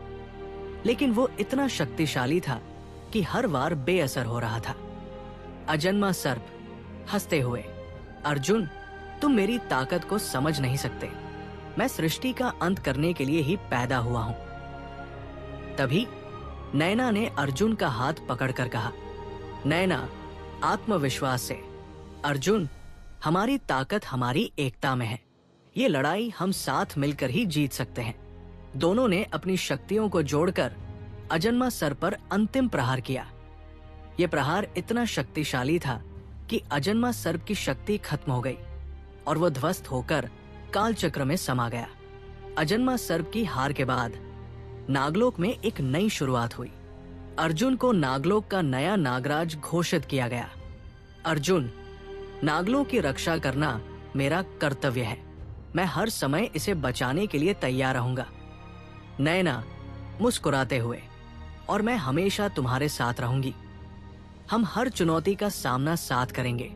लेकिन वो इतना शक्तिशाली था कि हर वार बेअसर हो रहा था। अजन्मा सर्प हंसते हुए, अर्जुन, तुम मेरी ताकत को समझ नहीं सकते। मैं सृष्टि का अंत करने के लिए ही पैदा हुआ हूं। तभी नैना ने अर्जुन का हाथ पकड़कर कहा, नैना, आत्मविश्वास से। अर्जुन, हमारी ताकत हमारी एकता में है। ये लड़ाई हम साथ मिलकर ही जीत सकते हैं। दोनों ने अपनी शक्तियों को जोड़कर अजन्मा सर्प पर अंतिम प्रहार किया। यह प्रहार इतना शक्तिशाली था कि अजन्मा सर्प की शक्ति खत्म हो गई और वो ध्वस्त होकर काल चक्र में समा गया। अजन्मा सर्प की हार के बाद नागलोक में एक नई शुरुआत हुई। अर्जुन को नागलोक का नया नागराज घोषित किया गया। अर्जुन, नागलोक की रक्षा करना मेरा कर्तव्य है। मैं हर समय इसे बचाने के लिए तैयार रहूंगा। नैना मुस्कुराते हुए, और मैं हमेशा तुम्हारे साथ रहूंगी। हम हर चुनौती का सामना साथ करेंगे।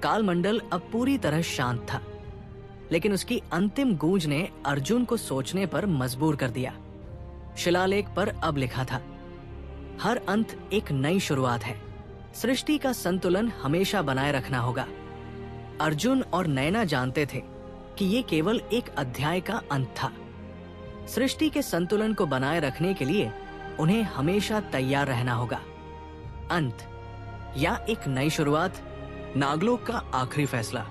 कालमंडल अब पूरी तरह शांत था, लेकिन उसकी अंतिम गूंज ने अर्जुन को सोचने पर मजबूर कर दिया। शिलालेख पर अब लिखा था, हर अंत एक नई शुरुआत है। सृष्टि का संतुलन हमेशा बनाए रखना होगा। अर्जुन और नैना जानते थे कि ये केवल एक अध्याय का अंत था। सृष्टि के संतुलन को बनाए रखने के लिए उन्हें हमेशा तैयार रहना होगा। अंत या एक नई शुरुआत, नागलोक का आखिरी फैसला।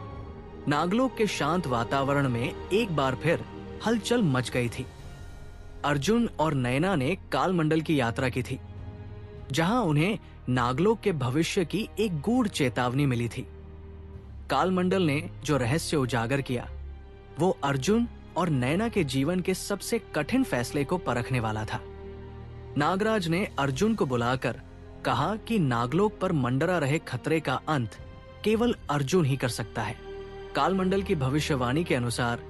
नागलोक के शांत वातावरण में एक बार फिर हलचल मच गई थी। अर्जुन और नैना ने कालमंडल की यात्रा की थी, जहां उन्हें नागलोक के भविष्य की एक गूढ़ चेतावनी मिली थी। कालमंडल ने जो रहस्य उजागर किया, वो अर्जुन और नैना के जीवन के सबसे कठिन फैसले को परखने वाला था। नागराज ने अर्जुन को बुलाकर कहा कि नागलोक पर मंडरा रहे खतरे का अंत केवल अर्जुन ही कर सकता है। कालमंडल की भविष्यवाणी के अनुसार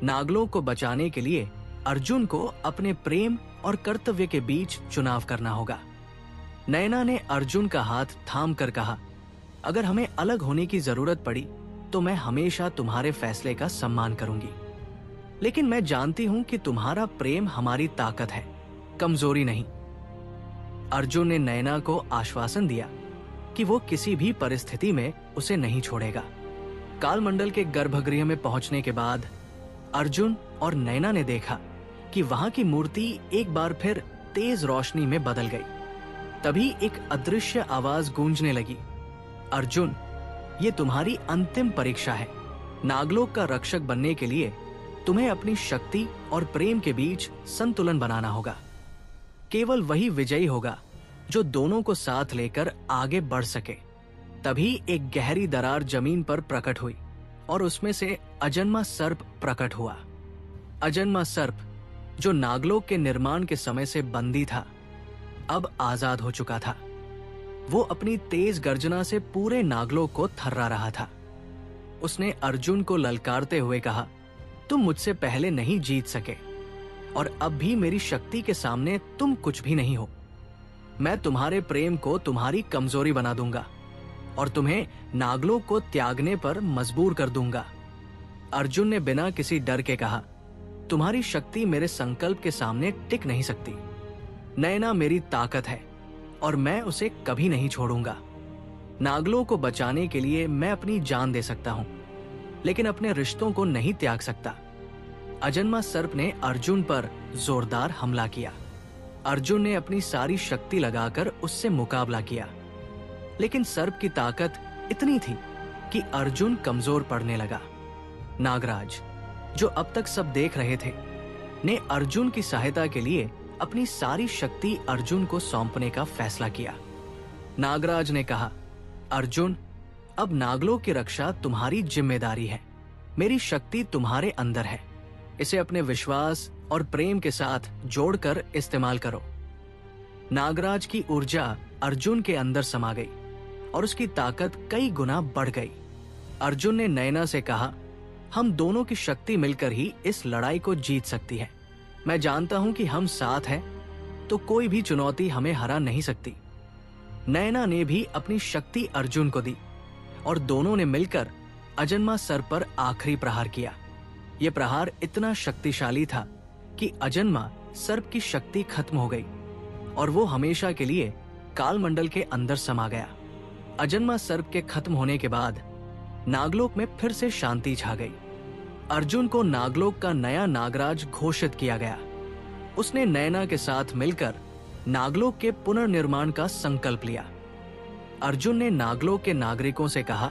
नागलोक को बचाने के लिए अर्जुन को अपने प्रेम और कर्तव्य के बीच चुनाव करना होगा। नैना ने अर्जुन का हाथ थाम कर कहा, अगर हमें अलग होने की जरूरत पड़ी तो मैं हमेशा तुम्हारे फैसले का सम्मान करूंगी। लेकिन मैं जानती हूं कि तुम्हारा प्रेम हमारी ताकत है, कमजोरी नहीं। अर्जुन ने नैना को आश्वासन दिया कि वो किसी भी परिस्थिति में उसे नहीं छोड़ेगा। कालमंडल के गर्भगृह में पहुंचने के बाद अर्जुन और नैना ने देखा कि वहां की मूर्ति एक बार फिर तेज रोशनी में बदल गई। तभी एक अदृश्य आवाज गूंजने लगी, अर्जुन, ये तुम्हारी अंतिम परीक्षा है। नागलोक का रक्षक बनने के लिए तुम्हें अपनी शक्ति और प्रेम के बीच संतुलन बनाना होगा। केवल वही विजयी होगा जो दोनों को साथ लेकर आगे बढ़ सके। तभी एक गहरी दरार जमीन पर प्रकट हुई और उसमें से अजन्मा सर्प प्रकट हुआ। अजन्मा सर्प, जो नागलोक के निर्माण के समय से बंदी था, अब आजाद हो चुका था। वो अपनी तेज गर्जना से पूरे नागलोक को थर्रा रहा था। उसने अर्जुन को ललकारते हुए कहा, तुम मुझसे पहले नहीं जीत सके और अब भी मेरी शक्ति के सामने तुम कुछ भी नहीं हो। मैं तुम्हारे प्रेम को तुम्हारी कमजोरी बना दूंगा और तुम्हें नागलोक को त्यागने पर मजबूर कर दूंगा। अर्जुन ने बिना किसी डर के कहा, तुम्हारी शक्ति मेरे संकल्प के सामने टिक नहीं सकती। नैना मेरी ताकत है और मैं उसे कभी नहीं छोड़ूंगा। नागलोक को बचाने के लिए मैं अपनी जान दे सकता हूं, लेकिन अपने रिश्तों को नहीं त्याग सकता। अजन्मा सर्प ने अर्जुन पर जोरदार हमला किया। अर्जुन ने अपनी सारी शक्ति लगाकर उससे मुकाबला किया, लेकिन सर्प की ताकत इतनी थी कि अर्जुन कमजोर पड़ने लगा। नागराज, जो अब तक सब देख रहे थे, ने अर्जुन की सहायता के लिए अपनी सारी शक्ति अर्जुन को सौंपने का फैसला किया। नागराज ने कहा, अर्जुन, अब नागलोक की रक्षा तुम्हारी जिम्मेदारी है। मेरी शक्ति तुम्हारे अंदर है। इसे अपने विश्वास और प्रेम के साथ जोड़कर इस्तेमाल करो। नागराज की ऊर्जा अर्जुन के अंदर समा गई और उसकी ताकत कई गुना बढ़ गई। अर्जुन ने नैना से कहा, हम दोनों की शक्ति मिलकर ही इस लड़ाई को जीत सकती है। मैं जानता हूं कि हम साथ हैं तो कोई भी चुनौती हमें हरा नहीं सकती। नैना ने भी अपनी शक्ति अर्जुन को दी और दोनों ने मिलकर अजन्मा सर्प पर आखिरी प्रहार किया। यह प्रहार इतना शक्तिशाली था कि अजन्मा सर्प की शक्ति खत्म हो गई और वो हमेशा के लिए कालमंडल के अंदर समा गया। अजन्मा सर्प के खत्म होने के बाद नागलोक में फिर से शांति छा गई। अर्जुन को नागलोक का नया नागराज घोषित किया गया। उसने नैना के साथ मिलकर नागलोक के पुनर्निर्माण का संकल्प लिया। अर्जुन ने नागलोक के नागरिकों से कहा,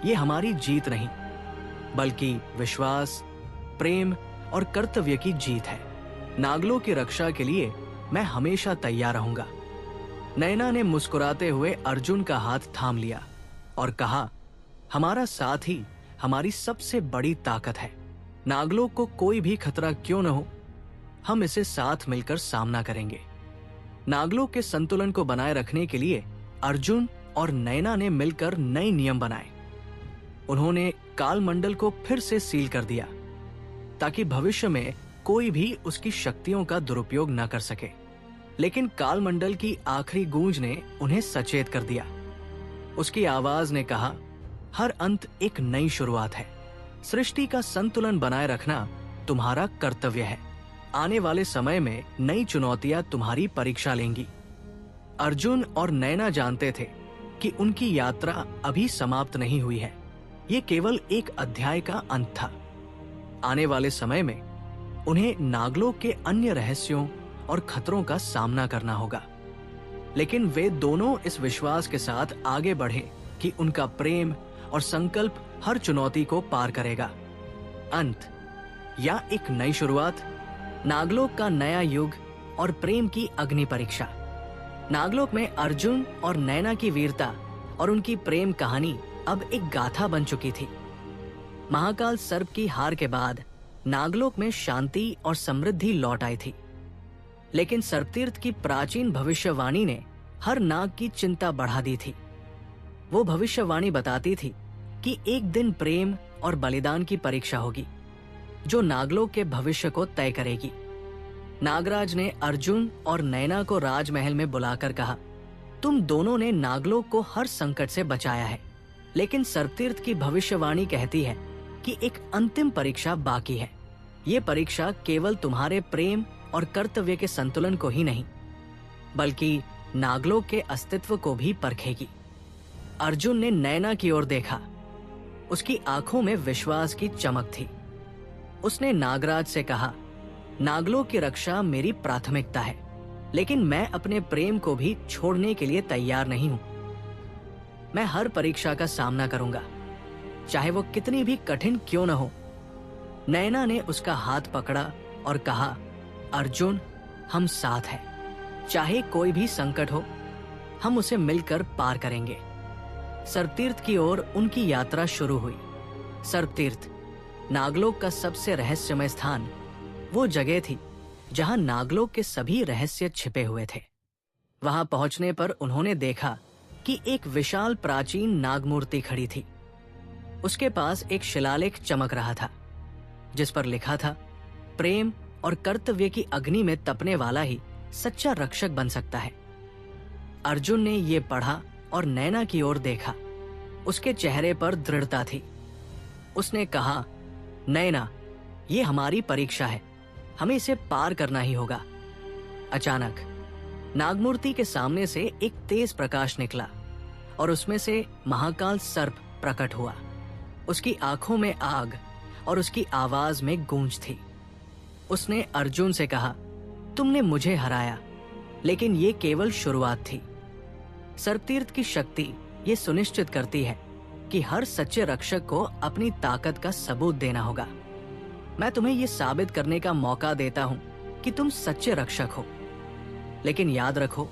यह हमारी जीत नहीं बल्कि विश्वास, प्रेम और कर्तव्य की जीत है। नागलोक की रक्षा के लिए मैं हमेशा तैयार रहूंगा। नैना ने मुस्कुराते हुए अर्जुन का हाथ थाम लिया और कहा, हमारा साथ ही हमारी सबसे बड़ी ताकत है। नागलोक को कोई भी खतरा क्यों न हो, हम इसे साथ मिलकर सामना करेंगे। नागलोक के संतुलन को बनाए रखने के लिए अर्जुन और नैना ने मिलकर नए नियम बनाए। उन्होंने कालमंडल को फिर से सील कर दिया ताकि भविष्य में कोई भी उसकी शक्तियों का दुरुपयोग न कर सके। लेकिन कालमंडल की आखिरी गूंज ने उन्हें सचेत कर दिया। उसकी आवाज ने कहा, हर अंत एक नई शुरुआत है। सृष्टि का संतुलन बनाए रखना तुम्हारा कर्तव्य है। आने वाले समय में नई चुनौतियां तुम्हारी परीक्षा लेंगी। अर्जुन और नैना जानते थे कि उनकी यात्रा अभी समाप्त नहीं हुई है। ये केवल एक अध्याय का अंत था। आने वाले समय में उन्हें नागलोक के अन्य रहस्यों और खतरों का सामना करना होगा। लेकिन वे दोनों इस विश्वास के साथ आगे बढ़े कि उनका प्रेम और संकल्प हर चुनौती को पार करेगा। अंत या एक नई शुरुआत, नागलोक का नया युग और प्रेम की अग्नि परीक्षा। नागलोक में अर्जुन और नैना की वीरता और उनकी प्रेम कहानी अब एक गाथा बन चुकी थी। महाकाल सर्प की हार के बाद नागलोक में शांति और समृद्धि लौट आई थी। लेकिन सर्पतीर्थ की प्राचीन भविष्यवाणी ने हर नाग की चिंता बढ़ा दी थी। वो भविष्यवाणी बताती थी कि एक दिन प्रेम और बलिदान की परीक्षा होगी जो नागलोक के भविष्य को तय करेगी। नागराज ने अर्जुन और नैना को राजमहल में बुलाकर कहा, तुम दोनों ने नागलोक को हर संकट से बचाया है, लेकिन सर्पतीर्थ की भविष्यवाणी कहती है कि एक अंतिम परीक्षा बाकी है। ये परीक्षा केवल तुम्हारे प्रेम और कर्तव्य के संतुलन को ही नहीं बल्कि नागलोक के अस्तित्व को भी परखेगी। अर्जुन ने नैना की ओर देखा। उसकी आंखों में विश्वास की चमक थी। उसने नागराज से कहा, नागलोक की रक्षा मेरी प्राथमिकता है, लेकिन मैं अपने प्रेम को भी छोड़ने के लिए तैयार नहीं हूं। मैं हर परीक्षा का सामना करूंगा, चाहे वो कितनी भी कठिन क्यों न हो। नैना ने उसका हाथ पकड़ा और कहा, अर्जुन, हम साथ हैं। चाहे कोई भी संकट हो, हम उसे मिलकर पार करेंगे। सर्पतीर्थ की ओर उनकी यात्रा शुरू हुई। सर्पतीर्थ, नागलोक का सबसे रहस्यमय स्थान, वो जगह थी जहां नागलोक के सभी रहस्य छिपे हुए थे। वहां पहुंचने पर उन्होंने देखा कि एक विशाल प्राचीन नागमूर्ति खड़ी थी। उसके पास एक शिलालेख चमक रहा था जिस पर लिखा था, प्रेम और कर्तव्य की अग्नि में तपने वाला ही सच्चा रक्षक बन सकता है। अर्जुन ने ये पढ़ा और नैना की ओर देखा। उसके चेहरे पर दृढ़ता थी। उसने कहा, नैना, ये हमारी परीक्षा है, हमें इसे पार करना ही होगा। अचानक नागमूर्ति के सामने से एक तेज प्रकाश निकला और उसमें से महाकाल सर्प प्रकट हुआ। उसकी आंखों में आग और उसकी आवाज में गूंज थी। उसने अर्जुन से कहा, तुमने मुझे हराया, लेकिन ये केवल शुरुआत थी। सर्पतीर्थ की शक्ति ये सुनिश्चित करती है कि हर सच्चे रक्षक को अपनी ताकत का सबूत देना होगा। मैं तुम्हें ये साबित करने का मौका देता हूं कि तुम सच्चे रक्षक हो। लेकिन याद रखो,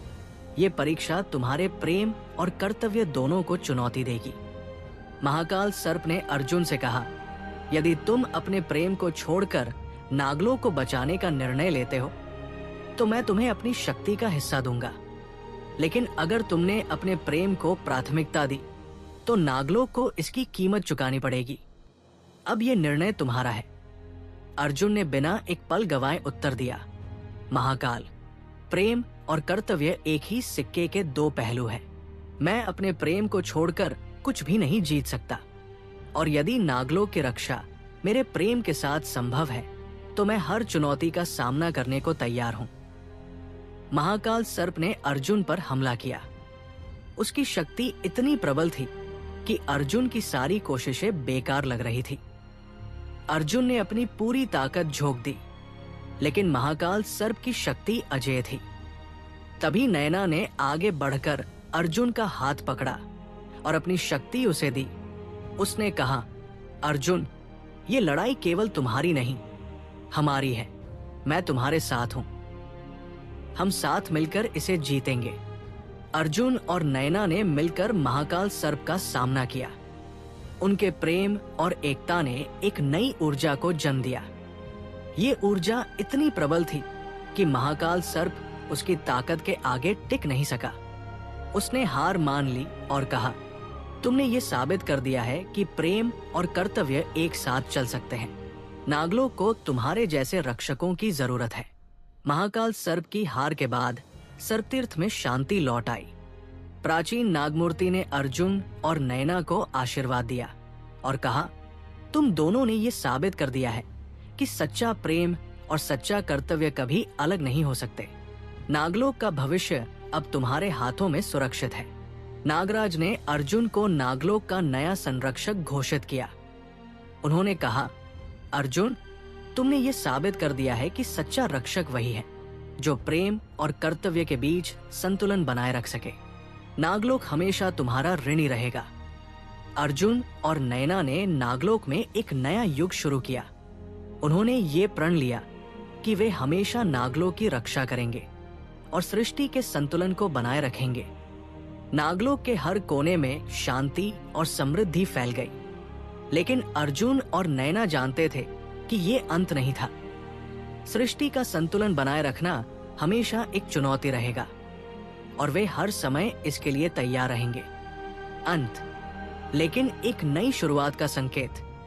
ये परीक्षा तुम्हारे प्रेम और कर्तव्य दोनों को चुनौती देगी। महाकाल सर्प ने अर्जुन से कहा, यदि तुम अपने प्रेम को छोड़कर नागलोक को बचाने का निर्णय लेते हो तो मैं तुम्हें अपनी शक्ति का हिस्सा दूंगा, लेकिन अगर तुमने अपने प्रेम को प्राथमिकता दी तो नागलोक को इसकी कीमत चुकानी पड़ेगी। अब यह निर्णय तुम्हारा है। अर्जुन ने बिना एक पल गवाए उत्तर दिया, महाकाल, प्रेम और कर्तव्य एक ही सिक्के के दो पहलू हैं। मैं अपने प्रेम को छोड़कर कुछ भी नहीं जीत सकता, और यदि नागलोक की रक्षा मेरे प्रेम के साथ संभव है तो मैं हर चुनौती का सामना करने को तैयार हूं। महाकाल सर्प ने अर्जुन पर हमला किया। उसकी शक्ति इतनी प्रबल थी कि अर्जुन की सारी कोशिशें बेकार लग रही थी। अर्जुन ने अपनी पूरी ताकत झोंक दी, लेकिन महाकाल सर्प की शक्ति अजेय थी। तभी नैना ने आगे बढ़कर अर्जुन का हाथ पकड़ा और अपनी शक्ति उसे दी। उसने कहा, अर्जुन, ये लड़ाई केवल तुम्हारी नहीं, हमारी है। मैं तुम्हारे साथ हूं। हम साथ मिलकर इसे जीतेंगे। अर्जुन और नैना ने मिलकर महाकाल सर्प का सामना किया। उनके प्रेम और एकता ने एक नई ऊर्जा को जन्म दिया। ये ऊर्जा इतनी प्रबल थी कि महाकाल सर्प उसकी ताकत के आगे टिक नहीं सका। उसने हार मान ली और कहा, तुमने ये साबित कर दिया है कि प्रेम और कर्तव्य एक साथ चल सकते हैं। नागलोक को तुम्हारे जैसे रक्षकों की जरूरत है। महाकाल सर्प की हार के बाद सर्पतीर्थ में शांति लौट आई। प्राचीन नागमूर्ति ने अर्जुन और नैना को आशीर्वाद दिया और कहा, तुम दोनों ने ये साबित कर दिया है कि सच्चा प्रेम और सच्चा कर्तव्य कभी अलग नहीं हो सकते। नागलोक का भविष्य अब तुम्हारे हाथों में सुरक्षित है। नागराज ने अर्जुन को नागलोक का नया संरक्षक घोषित किया। उन्होंने कहा, अर्जुन, तुमने ये साबित कर दिया है कि सच्चा रक्षक वही है जो प्रेम और कर्तव्य के बीच संतुलन बनाए रख सके। नागलोक हमेशा तुम्हारा ऋणी रहेगा। अर्जुन और नैना ने नागलोक में एक नया युग शुरू किया। उन्होंने ये प्रण लिया कि वे हमेशा नागलोक की रक्षा करेंगे और सृष्टि के संतुलन को बनाए रखेंगे। नागलोक के हर कोने में शांति और समृद्धि फैल गई। लेकिन अर्जुन और नैना जानते थे कि ये अंत नहीं था। सृष्टि का संतुलन बनाए रखना हमेशा एक चुनौती रहेगा और वे हर समय इसके लिए तैयार रहेंगे। अंत, लेकिन एक नई शुरुआत का संकेत।